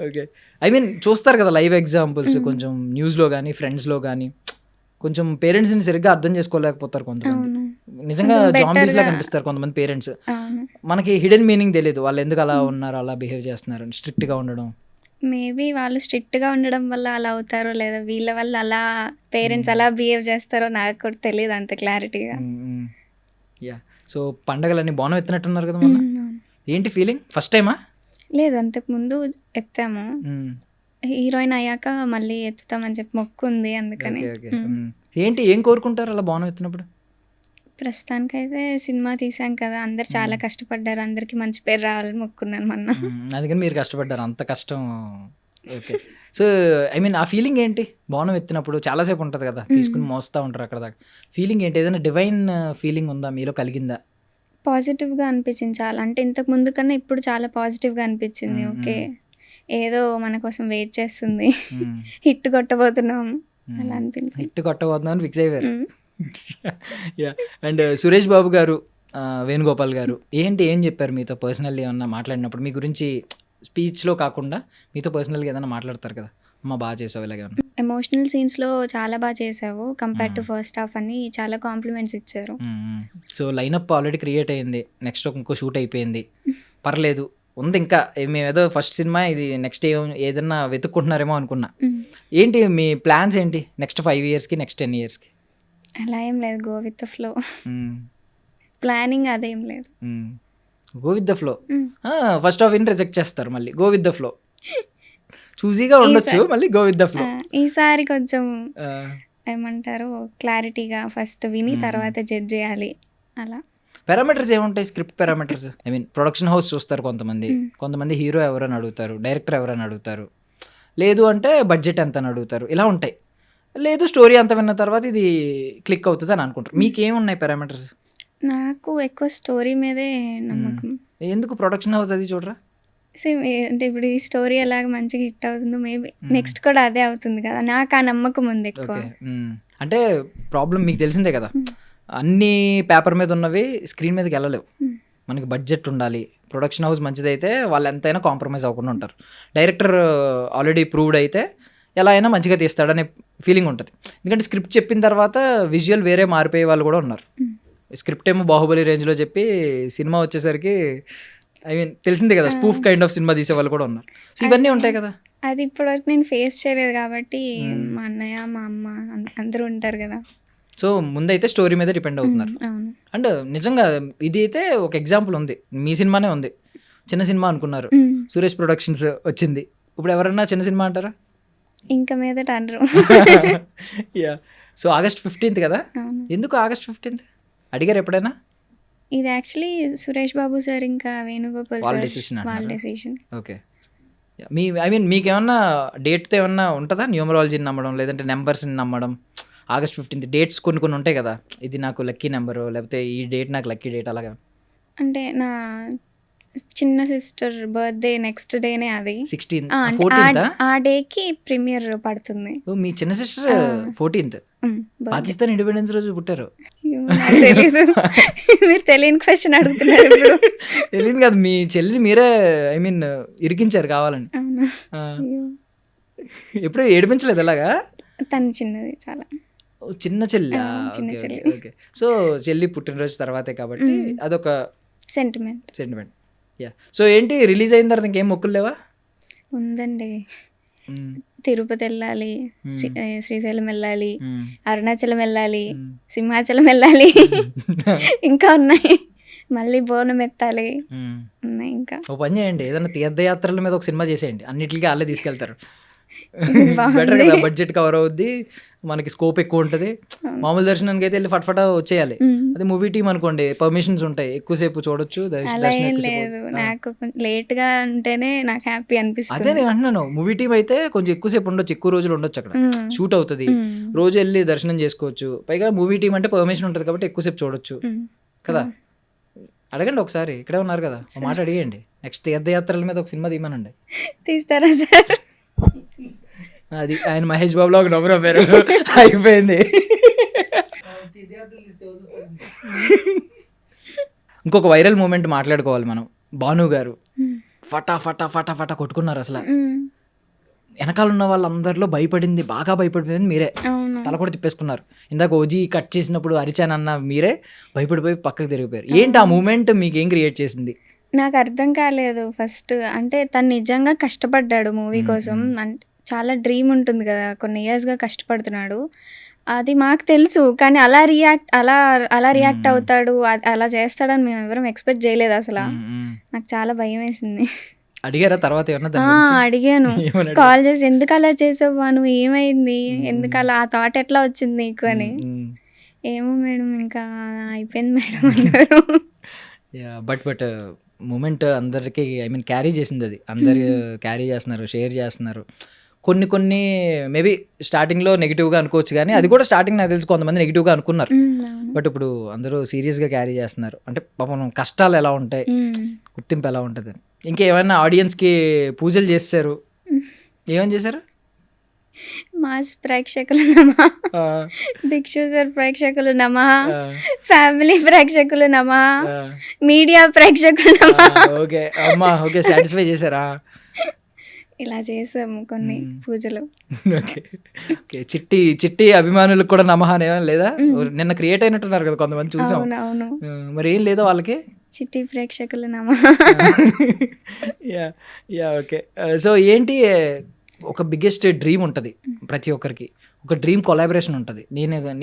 Speaker 3: ఓకే ఐ మీన్ చూస్తారు కదా లైవ్ ఎగ్జాంపుల్స్, కొంచెం న్యూస్లో కానీ ఫ్రెండ్స్లో కానీ, కొంచెం పేరెంట్స్ని సరిగ్గా అర్థం చేసుకోలేకపోతారు కొంతమంది. నిజంగా జాంబీస్ లా కనిపిస్తారు కొంతమంది పేరెంట్స్. మనకి హిడెన్ మీనింగ్ తెలియదు, వాళ్ళు ఎందుకు అలా ఉన్నారు, అలా బిహేవ్ చేస్తున్నారు, స్ట్రిక్ట్గా ఉండడం.
Speaker 2: మేబీ వాళ్ళు స్ట్రిక్ట్గా ఉండడం వల్ల అలా అవుతారో, లేదా వీళ్ళ వల్ల అలా పేరెంట్స్ అలా బిహేవ్ చేస్తారో నాకు కూడా తెలియదు అంత క్లారిటీగా.
Speaker 3: యా సో పండగలన్నీ బాగా ఎత్తినట్టున్నారు కదా మొన్న. ఏంటి ఫీలింగ్? ఫస్ట్ టైమా?
Speaker 2: లేదు, అంతకుముందు ఎత్తాము. హీరోయిన్ అయ్యాక మళ్ళీ ఎత్తుతామని చెప్పి మొక్కు ఉంది, అందుకని.
Speaker 3: ఏంటి ఏం కోరుకుంటారు అలా బాగా ఎత్తినప్పుడు?
Speaker 2: ప్రస్తుతానికైతే సినిమా తీసాం కదా, అందరు చాలా కష్టపడ్డారు, అందరికి మంచి పేరు రావాలని మొక్కున్నాను మొన్న.
Speaker 3: అందుకని మీరు కష్టపడ్డారు, అంత కష్టం. ఓకే సో ఐ మీన్ ఆ ఫీలింగ్ ఏంటి బాణం ఎత్తినప్పుడు? చాలాసేపు ఉంటుంది కదా, తీసుకుని మోస్తూ ఉంటారు అక్కడ దాకా. ఫీలింగ్ ఏంటి? ఏదైనా డివైన్ ఫీలింగ్ ఉందా మీలో, కలిగిందా?
Speaker 2: పాజిటివ్గా అనిపించింది చాలా, అంటే ఇంతకు ముందు కన్నా ఇప్పుడు చాలా పాజిటివ్గా అనిపించింది. ఓకే ఏదో మన కోసం వెయిట్ చేస్తుంది, హిట్ కొట్టబోతున్నాం అలా అనిపించింది.
Speaker 3: హిట్ కొట్టబోతున్నాం అని ఫిక్స్ అయ్యారు. యా అండ్ సురేష్ బాబు గారు, వేణుగోపాల్ గారు ఏం చెప్పారు మీతో పర్సనల్లీ ఏమన్నా మాట్లాడినప్పుడు? మీ గురించి స్పీచ్లో కాకుండా మీతో పర్సనల్గా ఏదైనా మాట్లాడతారు కదా, అమ్మ బాగా చేసావు ఇలాగే.
Speaker 2: ఎమోషనల్ సీన్స్లో చాలా బాగా చేసావు కంపేర్ టు ఫస్ట్ హాఫ్ అని చాలా కాంప్లిమెంట్స్ ఇచ్చారు.
Speaker 3: సో లైనప్ ఆల్రెడీ క్రియేట్ అయింది, నెక్స్ట్ ఇంకో షూట్ అయిపోయింది, పర్లేదు ఉంది ఇంకా. మేము ఏదో ఫస్ట్ సినిమా ఇది, నెక్స్ట్ ఏదన్నా వెతుక్కుంటున్నారేమో అనుకున్నా. ఏంటి మీ ప్లాన్స్ ఏంటి నెక్స్ట్ 5 yearsకి, నెక్స్ట్ 10 yearsకి?
Speaker 2: అలా ఏం లేదు, go with the flow. Planning అదేం లేదు,
Speaker 3: go with the flow. First half in reject చేస్తారు, మళ్ళీ గో విత్ ద ఫ్లో. చూసీగా ఉండొచ్చు, మళ్ళీ గో విత్ ద ఫ్లో.
Speaker 2: ఈసారి కొంచెం ఏమంటారు క్లారిటీగా ఫస్ట్ విని తర్వాత జడ్జ్ చేయాలి అలా.
Speaker 3: పారామీటర్స్ ఏముంటాయి? Script parameters, I mean production house చూస్తారు కొంతమంది హీరో ఎవరని అడుగుతారు, డైరెక్టర్ ఎవరని అడుగుతారు, లేదు అంటే బడ్జెట్ ఎంత అని అడుగుతారు, ఇలా ఉంటాయి. లేదు స్టోరీ అంత విన్న తర్వాత ఇది క్లిక్ అవుతుంది అని అనుకుంటారు. మీకేమున్నాయి పారామీటర్స్?
Speaker 2: నాకు ఎక్కువ స్టోరీ మీదే నమ్మకం.
Speaker 3: ఎందుకు ప్రొడక్షన్ హౌస్ అది చూడరా?
Speaker 2: సేమ్ అంటే ఇప్పుడు ఈ స్టోరీ ఎలాగ మంచిగా హిట్ అవుతుందో మేబీ నెక్స్ట్ కూడా అదే అవుతుంది కదా, నాకు ఆ నమ్మకం ఉంది ఎక్కువ.
Speaker 3: అంటే ప్రాబ్లం మీకు తెలిసిందే కదా, అన్ని పేపర్ మీద ఉన్నవి స్క్రీన్ మీదకి వెళ్ళలేవు. మనకి బడ్జెట్ ఉండాలి, ప్రొడక్షన్ హౌస్ మంచిదైతే వాళ్ళు ఎంతైనా కాంప్రమైజ్ అవ్వకుండా ఉంటారు. డైరెక్టర్ ఆల్రెడీ ప్రూవ్డ్ అయితే ఎలా అయినా మంచిగా తీస్తాడనే ఫీలింగ్ ఉంటుంది. ఎందుకంటే స్క్రిప్ట్ చెప్పిన తర్వాత విజువల్ వేరే మారిపోయే వాళ్ళు కూడా ఉన్నారు. స్క్రిప్ట్ ఏమో బాహుబలి రేంజ్లో చెప్పి సినిమా వచ్చేసరికి ఐ మీన్ తెలిసిందే కదా, స్పూఫ్ కైండ్ ఆఫ్ సినిమా తీసే వాళ్ళు కూడా ఉన్నారు. సో ఇవన్నీ ఉంటాయి కదా.
Speaker 2: అది ఇప్పటివరకు నేను ఫేస్ చేయలేదు కాబట్టి మా అన్నయ్య మా అమ్మ అందరూ ఉంటారు కదా.
Speaker 3: సో ముందైతే స్టోరీ మీద డిపెండ్ అవుతున్నారు. అండ్ నిజంగా ఇది అయితే ఒక ఎగ్జాంపుల్ ఉంది, మీ సినిమానే ఉంది. చిన్న సినిమా అనుకున్నారు, సురేష్ ప్రొడక్షన్స్ వచ్చింది. ఇప్పుడు ఎవరన్నా చిన్న సినిమా అంటారా?
Speaker 2: ఇంకా మీద అనరు.
Speaker 3: యా. సో August 15th కదా, ఎందుకు August 15th అడిగారు ఎప్పుడైనా?
Speaker 2: ఇది యాక్చువల్లీ సురేష్ బాబు సార్ ఇంకా వేణుగోపాల్
Speaker 3: వాళ్ళ
Speaker 2: వాళ్ళ decision.
Speaker 3: Okay. Me I mean మీకు ఏమన్నా డేట్తో ఏమన్నా ఉంటుందా? న్యూమరాలజీని నమ్మడం లేదంటే నెంబర్స్ని నమ్మడం? August 15th డేట్స్ కొన్ని ఉంటాయి కదా, ఇది నాకు లక్కీ నెంబరు, లేకపోతే ఈ డేట్ నాకు లక్కీ డేట్, అలాగా.
Speaker 2: అంటే నా చిన్న సిస్టర్ బర్త్డే నెక్స్ట్ డేనే, అది
Speaker 3: 16th,
Speaker 2: అంటే
Speaker 3: 14th.
Speaker 2: ఆ డేకి ప్రీమియర్ పడుతుంది.
Speaker 3: మీ చిన్న సిస్టర్ 14th పాకిస్తాన్ ఇండిపెండెన్స్ రోజు పుట్టారు.
Speaker 2: తెలీదు, మీరు తెలియని క్వశ్చన్ అడుగుతున్నారు ఇప్పుడు.
Speaker 3: తెలియదు కదా, మీ చెల్లిని మీరే ఐ మీన్ ఇరికించారు కావాలని. ఎప్పుడు ఏడిపించలేదు అలాగా?
Speaker 2: తను చిన్నది చాలా,
Speaker 3: చిన్న చెల్లి. ఓకే. సో చెల్లి పుట్టినరోజు తర్వాతే కాబట్టి అదొక సెంటిమెంట్. యా. సో ఏంటి రిలీజ్ అయిన తర్వాత ఇంకేం మొక్కులు లేవా?
Speaker 2: ఉందండి, తిరుపతి వెళ్ళాలి, శ్రీశైలం వెళ్ళాలి, అరుణాచలం వెళ్ళాలి, సింహాచలం వెళ్ళాలి, ఇంకా ఉన్నాయి, మళ్ళీ బోనం ఎత్తాలి, ఉన్నాయి ఇంకా.
Speaker 3: ఓ పని చేయండి, ఏదైనా తీర్థయాత్రల మీద ఒక సినిమా చేసేయండి, అన్నిటికీ వాళ్ళే తీసుకెళ్తారు. బెటర్ కదా, బడ్జెట్ కవర్ అవుద్ది, మనకి స్కోప్ ఎక్కువ ఉంటుంది. మామూలు దర్శనానికి అయితే వెళ్ళి ఫట్ఫటా వచ్చేయాలి. అదే మూవీ టీమ్ అనుకోండి, పర్మిషన్స్ ఉంటాయి, ఎక్కువసేపు చూడొచ్చు.
Speaker 2: లేదు, నాకు లేట్ గా ఉంటేనే నాకు హ్యాపీ అనిపిస్తుంది.
Speaker 3: అదే నేను అంటున్నాను, మూవీ టీమ్ అయితే కొంచెం ఎక్కువసేపు ఉండొచ్చు, ఎక్కువ రోజులు ఉండొచ్చు, అక్కడ షూట్ అవుతుంది, రోజు వెళ్ళి దర్శనం చేసుకోవచ్చు. పైగా మూవీ టీమ్ అంటే పర్మిషన్ ఉంటుంది కాబట్టి ఎక్కువసేపు చూడొచ్చు కదా. అడగండి ఒకసారి, ఇక్కడే ఉన్నారు కదా, ఒక మాట అడిగండి. నెక్స్ట్ తీర్థయాత్రల మీద ఒక సినిమా తీయమనండి.
Speaker 2: తీస్తారా సార్?
Speaker 3: అది ఆయన మహేష్ బాబులో ఒక నవ్వు నవ్వారు, అయిపోయింది. ఇంకొక వైరల్ మూమెంట్ మాట్లాడుకోవాలి మనం. భాను గారు ఫటా ఫటా ఫటా ఫటా కొట్టుకున్నారు. అసలు వెనకాల ఉన్న వాళ్ళందరిలో భయపడింది, బాగా భయపడిపోయింది మీరే. తల కూడా తిప్పేసుకున్నారు. ఇందాక ఓజీ కట్ చేసినప్పుడు అరిచానన్న మీరే భయపడిపోయి పక్కకు తిరిగిపోయారు. ఏంటి ఆ మూమెంట్ మీకు ఏం క్రియేట్ చేసింది?
Speaker 2: నాకు అర్థం కాలేదు ఫస్ట్. అంటే తను నిజంగా కష్టపడ్డాడు మూవీ కోసం, అంటే చాలా డ్రీమ్ ఉంటుంది కదా, కొన్ని ఇయర్స్గా కష్టపడుతున్నాడు, అది మాకు తెలుసు. కానీ అలా రియాక్ట్ అవుతాడు, అలా చేస్తాడని మేము ఎవరం ఎక్స్పెక్ట్ చేయలేదు అసలు. నాకు చాలా భయం వేసింది.
Speaker 3: అడిగారా తర్వాత?
Speaker 2: అడిగాను, కాల్ చేసి ఎందుకు అలా చేసావా, నువ్వు ఏమైంది, ఎందుకు అలా, ఆ థాట్ ఎట్లా వచ్చింది నీకు అని. ఏమో మేడం, ఇంకా అయిపోయింది మేడం అన్నారు.
Speaker 3: బట్ మూమెంట్ అందరికి ఐ మీన్ క్యారీ చేసింది, అది అందరు క్యారీ చేస్తున్నారు, షేర్ చేస్తున్నారు. కొన్ని మేబీ స్టార్టింగ్లో నెగిటివ్గా అనుకోవచ్చు, కానీ అది కూడా స్టార్టింగ్ నాకు తెలిసి కొంతమంది నెగిటివ్గా అనుకున్నారు. బట్ ఇప్పుడు అందరూ సీరియస్గా క్యారీ చేస్తున్నారు. అంటే పాపం కష్టాలు ఎలా ఉంటాయి, గుర్తింపు ఎలా ఉంటుంది. ఇంకేమైనా ఆడియన్స్కి పూజలు చేశారు? ఏమని చేశారు?
Speaker 2: మాస్ ప్రేక్షకులు నమః, భిక్షుసర్ ప్రేక్షకులు నమః, ఫ్యామిలీ ప్రేక్షకులు నమః, మీడియా ప్రేక్షకులు నమః.
Speaker 3: ఓకే అమ్మా, ఓకే సాటిస్ఫై చేశారా?
Speaker 2: ఇలా చేసాము కొన్ని పూజలు.
Speaker 3: ఓకే. ఓకే. చిట్టి అభిమానులకు కూడా నమః అని ఏమైనా లేదా? నిన్న క్రియేట్ అయినట్టున్నారు కదా కొంతమంది చూసాం.
Speaker 2: అవునవును.
Speaker 3: మరి ఏం లేదా వాళ్ళకి?
Speaker 2: చిట్టి ప్రేక్షకులు
Speaker 3: యా ఓకే. సో ఏంటి ఒక బిగ్గెస్ట్ డ్రీమ్ ఉంటుంది ప్రతి ఒక్కరికి, ఒక డ్రీమ్ కొలాబరేషన్ ఉంటుంది.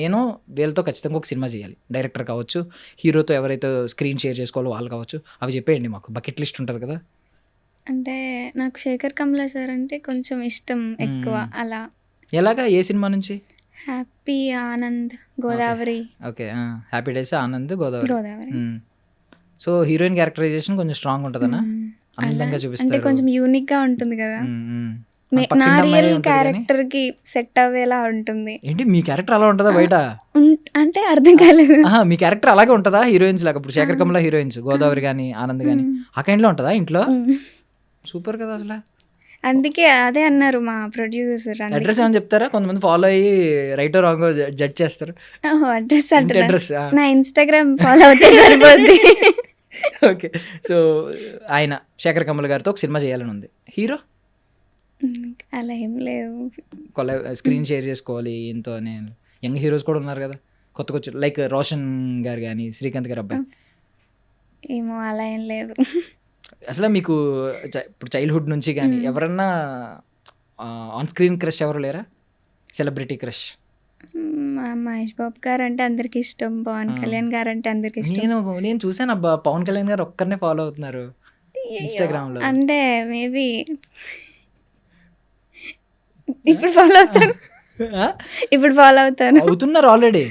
Speaker 3: నేను వీళ్ళతో ఖచ్చితంగా ఒక సినిమా చేయాలి. డైరెక్టర్ కావచ్చు, హీరోతో ఎవరైతే స్క్రీన్ షేర్ చేసుకోవాలో వాళ్ళు కావచ్చు, అవి చెప్పేయండి. మాకు బకెట్ లిస్ట్ ఉంటుంది కదా.
Speaker 2: అంటే నాకు శేఖర్ కమ్లా సార్ అంటే కొంచెం ఇష్టం ఎక్కువ. అలా
Speaker 3: ఎలాగా? ఏ సినిమా నుంచి?
Speaker 2: Happy Anand, Godavari.
Speaker 3: Okay. Happy days, Anand, Godavari.
Speaker 2: Godavari.
Speaker 3: So heroine characterization కొంచెం స్ట్రాంగ్ ఉంటుందనా? అందంగా
Speaker 2: అంటే
Speaker 3: చూపిస్తారు.
Speaker 2: కొంచెం యూనిక్ గా ఉంటుంది కదా. నా
Speaker 3: పక్కన అమ్మాయి
Speaker 2: రియల్
Speaker 3: ఉంటుంది కానీ.
Speaker 2: క్యారెక్టర్ కి సెట్ అవ్వేలా ఉంటుంది.
Speaker 3: ఏంటి మీ క్యారెక్టర్ అలా ఉంటుందా బయట?
Speaker 2: అంటే అర్థం కాలేదు.
Speaker 3: మీ క్యారెక్టర్ అలాగే ఉంటుందా హీరోయిన్స్ లాగా? ఇప్పుడు శేఖర్ కమల హీరోయిన్స్, గోదావరి కానీ ఆనంద్ కానీ ఆ కైండ్లో ఉంటుందా ఇంట్లో? సూపర్ కదా అసలు.
Speaker 2: అందుకే అదే అన్నారు మా ప్రొడ్యూసర్.
Speaker 3: అడ్రస్ ఏమైనా చెప్తారా? కొంతమంది ఫాలో అయ్యి రైట్ రాంగ్ జడ్జ్ చేస్తారు.
Speaker 2: అడ్రస్
Speaker 3: ఇంటి అడ్రస్.
Speaker 2: నా ఇన్స్టాగ్రామ్ ఫాలో అవుతే సరిపోద్ది.
Speaker 3: ఓకే. సో ఆయన శేఖర్ కమల్ గారితో ఒక సినిమా చేయాలని ఉంది. హీరో
Speaker 2: అలా ఏం లేదు.
Speaker 3: స్క్రీన్ షేర్ చేసుకోవాలి ఇంతో అని. యంగ్ హీరోస్ కూడా ఉన్నారు కదా కొత్త లైక్ రోషన్ గారు కానీ శ్రీకాంత్ గారు అబ్బాయి.
Speaker 2: ఏమో అలా ఏం లేదు.
Speaker 3: అసలు మీకు ఇప్పుడు చైల్డ్హుడ్ నుంచి కానీ ఎవరన్నా ఆన్ స్క్రీన్ క్రష్ ఎవరు లేరా? Celebrity crush?
Speaker 2: మహేష్ బాబు గారు అంటే అందరికి ఇష్టం, పవన్ కళ్యాణ్ గారు అంటే అందరికి ఇష్టం.
Speaker 3: నేను చూసాను అబ్బా, పవన్ కళ్యాణ్ గారు ఒక్కరినే ఫాలో అవుతున్నారు ఇన్స్టాగ్రామ్ లో.
Speaker 2: అంటే మేబీ ఇప్పుడు ఫాలో అవుతారు. ఇప్పుడు ఫాలో అవుతాను.
Speaker 3: అవుతున్నారు ఆల్రెడీ.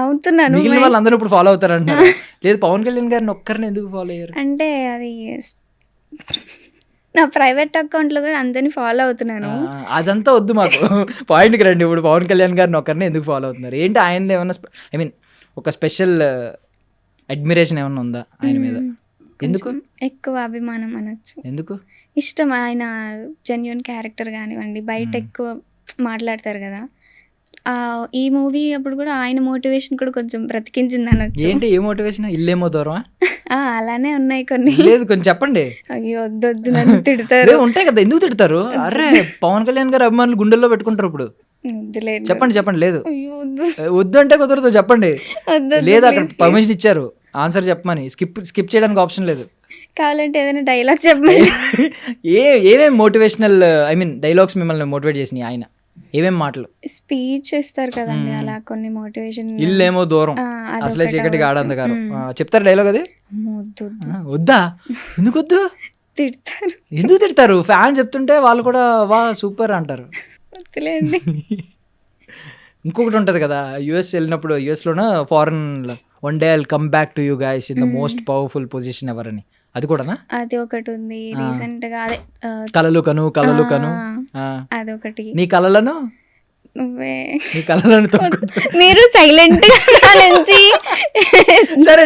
Speaker 2: అవుతున్నాను.
Speaker 3: మిగిలిన వాళ్ళందరూ ఇప్పుడు ఫాలో అవుతారు అంటున్నారు. లేదు పవన్ కళ్యాణ్ గారిని ఒక్కరిని ఎందుకు ఫాలో అయ్యారు?
Speaker 2: అంటే అది నా ప్రైవేట్ అకౌంట్ లో కూడా అందరిని ఫాలో అవుతున్నాను.
Speaker 3: అదంతా వద్దు మాకు. పాయింట్కి రండి. ఇప్పుడు పవన్ కళ్యాణ్ గారిని ఒక్కరిని ఎందుకు ఫాలో అవుతున్నారు? ఏంటి ఆయన ఏమన్నా ఐ మీన్ ఒక స్పెషల్ అడ్మిరేషన్ ఏమన్నా ఉందా ఆయన మీద? ఎందుకు
Speaker 2: ఎక్కువ అభిమానం అనొచ్చు.
Speaker 3: ఎందుకు
Speaker 2: ఇష్టం? ఆయన జెన్యున్ క్యారెక్టర్ కానివ్వండి, బయట ఎక్కువ మాట్లాడతారు కదా. ఈ మూవీ అప్పుడు కూడా ఆయన మోటివేషన్ కూడా కొంచెం బ్రతికించింది అనొచ్చు.
Speaker 3: ఏంటి ఏ మోటివేషన్? ఇల్లేమో దూరం
Speaker 2: అలానే ఉన్నాయి కొన్ని.
Speaker 3: లేదు కొంచెం చెప్పండి.
Speaker 2: అయ్యో వద్దు నన్ను తిడతారు.
Speaker 3: ఉంటాయి కదా, ఎందుకు తిడతారు? అరే పవన్ కళ్యాణ్ గారు అభిమానులు గుండెల్లో పెట్టుకుంటారు ఇప్పుడు.
Speaker 2: వద్దులేదు.
Speaker 3: చెప్పండి లేదు.
Speaker 2: అయ్యో
Speaker 3: వద్దు అంటే కుదరదు, చెప్పండి.
Speaker 2: వద్దు.
Speaker 3: లేదు అక్కడ పర్మిషన్ ఇచ్చారు ఆన్సర్ చెప్పమని, స్కిప్ చేయడానికి ఆప్షన్ లేదు.
Speaker 2: కావాలంటే ఏదైనా డైలాగ్ చెప్పండి.
Speaker 3: ఏమేమి మోటివేషనల్ ఐ మీన్ డైలాగ్స్ మిమ్మల్ని మోటివేట్ చేసినాయి ఆయన? ఏమేం మాటలు?
Speaker 2: స్పీచ్ ఇస్తారు కదండి, అలా కొన్ని మోటివేషన్.
Speaker 3: ఇల్లేమో దూరం, అసలే చీకటికి ఆడందగారు చెప్తారు డైలాగ్ అది. వద్దా? ఎందుకు వద్దు?
Speaker 2: తిడతారు.
Speaker 3: ఎందుకు తిడతారు? ఫ్యాన్ చెప్తుంటే వాళ్ళు కూడా వా సూపర్ అంటారు.
Speaker 2: వద్దులేండి.
Speaker 3: ఇంకొకటి ఉంటుంది కదా, యుఎస్ వెళ్ళినప్పుడు, యుఎస్లోన ఫారెన్లో, one day I'll come back to you guys in the most powerful position ever అని. అది కూడానా?
Speaker 2: అది ఒకటి ఉంది రీసెంట్ గా. అదే
Speaker 3: కలలు కను
Speaker 2: అదొకటి.
Speaker 3: నీ కలలను
Speaker 2: నువ్వే
Speaker 3: నీ కలలను
Speaker 2: మీరు సైలెంట్ గా నుంచి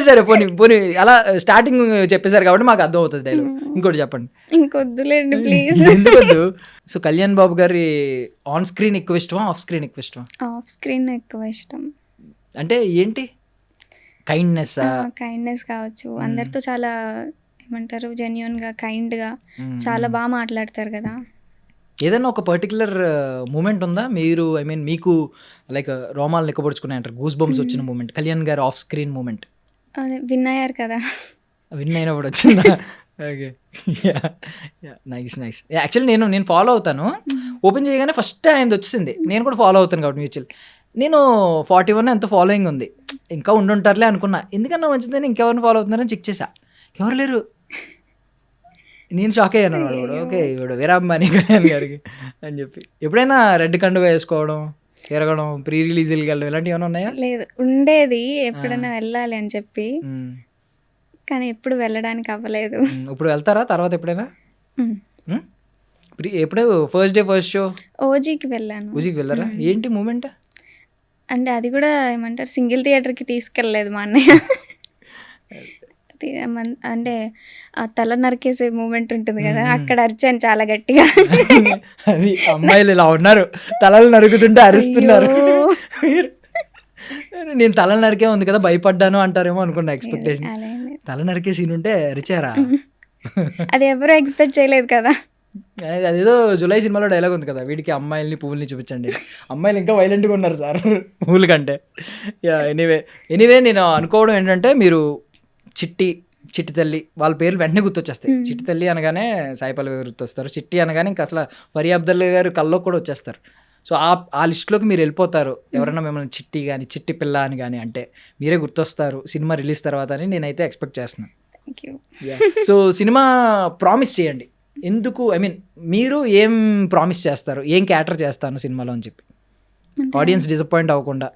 Speaker 3: సరే పోనీ అలా స్టార్టింగ్ చెప్పేశారు కాబట్టి మాకు అర్థం అవుతుంది డైలాగ్. ఇంకోటి చెప్పండి.
Speaker 2: ఇంకొద్దులేండి ప్లీజ్.
Speaker 3: ఎందుకొద్దు? సో కళ్యాణ్ బాబు గారి ఆన్ స్క్రీన్ ఎక్కువ ఇష్టమా, ఆఫ్ స్క్రీన్ ఎక్కువ ఇష్టమా?
Speaker 2: ఆఫ్ స్క్రీన్ ఎక్కువ ఇష్టం.
Speaker 3: అంటే ఏంటి? కైండ్నెస్
Speaker 2: కావచ్చు. అందరితో చాలా ఏమంటారు, జెన్యున్ గా, కైండ్ గా చాలా బాగా మాట్లాడతారు కదా.
Speaker 3: ఏదైనా ఒక పర్టికులర్ మూమెంట్ ఉందా మీరు ఐ మీన్ మీకు లైక్ రోమాలు లెక్కపరుచుకున్నాయి అంటారు, గూస్ బంప్స్ వచ్చిన మూమెంట్, కళ్యాణ్ గారు ఆఫ్ స్క్రీన్ మూమెంట్?
Speaker 2: అదే విన్ అయ్యారు కదా.
Speaker 3: విన్ అయినప్పుడు వచ్చిందా? ఓకే. నైస్. యాక్చువల్లీ నేను ఫాలో అవుతాను. ఓపెన్ చేయగానే ఫస్ట్ ఆయనది వచ్చింది. నేను కూడా ఫాలో అవుతాను కాబట్టి మ్యూచువల్. నేను 41 ఎంత ఫాలోయింగ్ ఉంది, ఇంకా ఉండుంటారులే అనుకున్నా. ఎందుకన్నా మంచిదని ఇంకెవరిని ఫాలో అవుతున్నారని చెక్ చేశా, ఎవరు లేరు. నేను షాక్ అయ్యాను అన్నమాట. ఓకే ఇప్పుడు వీరాంబానీ కళ్యాణ్ గారికి అని చెప్పి. ఎప్పుడైనా రెడ్ కండువ వేసుకోవడం, తిరగడం, ప్రీ రిలీజ్కి వెళ్ళడం ఇలాంటివి ఏమైనా ఉన్నాయా?
Speaker 2: లేదు, ఉండేది ఎప్పుడైనా వెళ్ళాలి అని చెప్పి, కానీ ఎప్పుడు వెళ్ళడానికి అవ్వలేదు.
Speaker 3: ఇప్పుడు వెళ్తారా తర్వాత ఎప్పుడైనా? ఎప్పుడు ఫస్ట్ డే ఫస్ట్ షో
Speaker 2: ఓజీకి వెళ్ళాను.
Speaker 3: ఓజీకి వెళ్ళారా? ఏంటి మూమెంట్?
Speaker 2: అంటే అది కూడా ఏమంటారు, సింగిల్ థియేటర్కి తీసుకెళ్ళలేదు మా అన్నయ్య. అంటే ఆ తల నరికేసే మూమెంట్ ఉంటుంది కదా, అక్కడ అరిచాను చాలా గట్టిగా.
Speaker 3: అది అమ్మాయిలు ఇలా ఉన్నారు, తలలు నరుకుతుంటే అరుస్తున్నారు. నేను తల నరికే ఉంది కదా భయపడ్డాను అంటారేమో అనుకున్నా, ఎక్స్పెక్టేషన్. తల నరికే సీన్ ఉంటే అరిచారా?
Speaker 2: అది ఎవరు ఎక్స్పెక్ట్ చేయలేదు కదా.
Speaker 3: అదేదో జులై సినిమాలో డైలాగ్ ఉంది కదా, వీడికి అమ్మాయిల్ని పువ్వుల్ని చూపించండి, అమ్మాయిలు ఇంకా వైలెంట్గా ఉన్నారు సార్ పువ్వుల కంటే. ఎనీవే నేను అనుకోవడం ఏంటంటే, మీరు చిట్టి తల్లి వాళ్ళ పేర్లు వెంటనే గుర్తొచ్చేస్తాయి. చిట్టి తల్లి అనగానే సాయి పల్లవి గారు గుర్తొస్తారు, చిట్టి అనగానే ఇంకా అసలు ఫరియా అబ్దుల్లా గారు కల్లో కూడా వచ్చేస్తారు. సో ఆ లిస్టులోకి మీరు వెళ్ళిపోతారు. ఎవరైనా మిమ్మల్ని చిట్టి కానీ చిట్టి పిల్ల అని కానీ అంటే మీరే గుర్తొస్తారు సినిమా రిలీజ్ తర్వాత అని నేనైతే ఎక్స్పెక్ట్ చేస్తున్నాను.
Speaker 2: Thank you.
Speaker 3: So cinema promise చేయండి. ఎందుకు, ఐ మీన్ మీరు ఏం ప్రామిస్ చేస్తారు, ఏం క్యాటర్ చేస్తాను సినిమాలో అని చెప్పి ఆడియన్స్ డిసప్పాయింట్ అవ్వకుండా,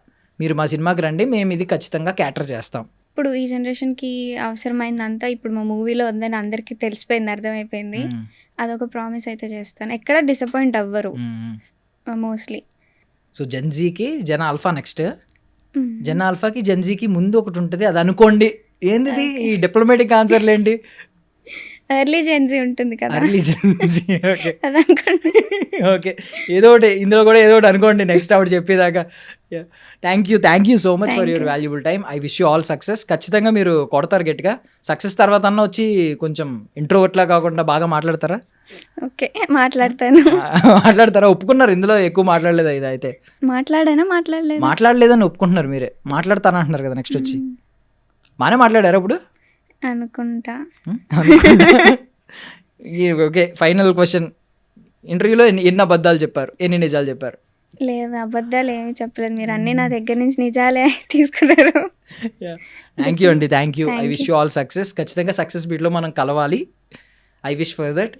Speaker 3: మీరు మా సినిమాకి రండి, మేము ఇది ఖచ్చితంగా క్యాటర్ చేస్తాం.
Speaker 2: ఇప్పుడు ఈ జనరేషన్కి అవసరమైందంతా ఇప్పుడు మా మూవీలో ఉందని అందరికీ తెలిసిపోయింది, అర్థమైపోయింది. అదొక ప్రామిస్ అయితే చేస్తాను. ఎక్కడ డిసప్పాయింట్ అవ్వరు మోస్ట్లీ.
Speaker 3: సో జెన్జీకి జన ఆల్ఫా నెక్స్ట్, జన ఆల్ఫాకి జెన్జీకి ముందు ఒకటి ఉంటుంది, అది అనుకోండి. ఏంది ఈ డిప్లొమాటిక్ ఆన్సర్లు ఏంటి?
Speaker 2: ఎర్లీ జెన్జీ ఉంటుంది కదా,
Speaker 3: అర్లీ జెన్జీ. ఓకే
Speaker 2: అది అనుకోండి.
Speaker 3: ఓకే, ఏదో ఒకటి ఇందులో కూడా ఏదో ఒకటి అనుకోండి నెక్స్ట్ ఆవిడ చెప్పేదాకా. Thank you so much for your valuable time. I wish you all success. ఖచ్చితంగా మీరు కొడతారు గట్టిగా. సక్సెస్ తర్వాత అన్న వచ్చి కొంచెం ఇంట్రోవర్ట్లా కాకుండా బాగా మాట్లాడతారా?
Speaker 2: ఓకే, మాట్లాడతాను.
Speaker 3: మాట్లాడతారా? ఒప్పుకున్నారు, ఇందులో ఎక్కువ మాట్లాడలేదు. ఇది అయితే మాట్లాడలేదని ఒప్పుకుంటున్నారు మీరే. మాట్లాడతానంటున్నారు కదా నెక్స్ట్ వచ్చి. బాగానే మాట్లాడారా ఇప్పుడు
Speaker 2: అనుకుంటా.
Speaker 3: Okay, final question. ఇంటర్వ్యూలో ఎన్ని అబద్ధాలు చెప్పారు, ఎన్ని నిజాలు చెప్పారు?
Speaker 2: లేదు, అబద్ధాలు ఏమి చెప్పలేదు. మీరు అన్నీ నా దగ్గర నుంచి నిజాలే తీసుకున్నారు.
Speaker 3: థ్యాంక్ యూ అండి, thank you. I wish you all success. ఖచ్చితంగా సక్సెస్ బీట్లో మనం కలవాలి. I wish for that.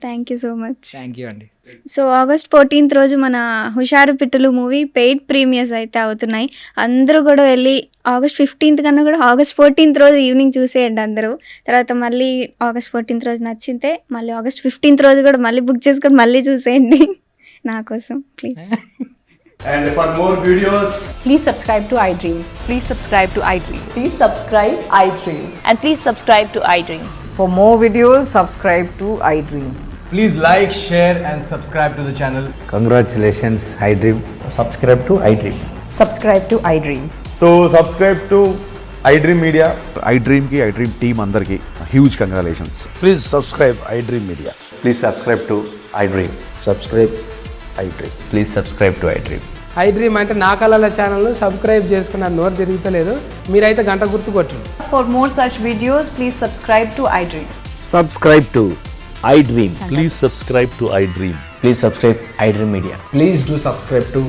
Speaker 2: Thank you so much.
Speaker 3: Thank you అండి.
Speaker 2: సో August 14th రోజు మన హుషారు పిట్టలు మూవీ పెయిడ్ ప్రీమియర్స్ అయితే అవుతున్నాయి. అందరూ కూడా వెళ్ళి August 15th కన్నా కూడా August 14th రోజు ఈవినింగ్ చూసేయండి అందరూ. తర్వాత మళ్ళీ August 14th రోజు నచ్చితే మళ్ళీ August 15th రోజు కూడా మళ్ళీ బుక్ చేసుకొని మళ్ళీ చూసేయండి నా కోసం please.
Speaker 5: And for more videos,
Speaker 6: Please subscribe to iDream.
Speaker 7: Please subscribe to iDream.
Speaker 6: Please subscribe iDream.
Speaker 7: And please subscribe to iDream.
Speaker 6: For more videos, subscribe to iDream.
Speaker 5: please like, share and subscribe to the channel.
Speaker 8: Congratulations, iDream.
Speaker 5: Subscribe to iDream.
Speaker 6: Subscribe to iDream.
Speaker 5: So subscribe to iDream Media.
Speaker 9: iDream ki iDream team అందరికి huge congratulations.
Speaker 8: Please subscribe iDream Media.
Speaker 9: Please subscribe to iDream.
Speaker 8: Subscribe iDream.
Speaker 9: Please subscribe to iDream.
Speaker 10: iDream అంటే నా కళల ఛానల్ను subscribe చేసుకున్న నోరు తిరుగుతలేదు, మీరైతే గంట గుర్తు కొట్టండి.
Speaker 6: For more such videos, please subscribe to iDream.
Speaker 8: Subscribe to iDream.
Speaker 11: Please subscribe to iDream.
Speaker 9: Please subscribe iDream Media.
Speaker 5: Please do subscribe to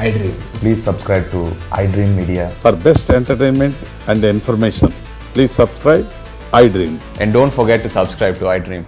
Speaker 5: iDream.
Speaker 9: Please subscribe to iDream Media.
Speaker 11: For best entertainment and information, please subscribe iDream.
Speaker 9: And don't forget to subscribe to iDream.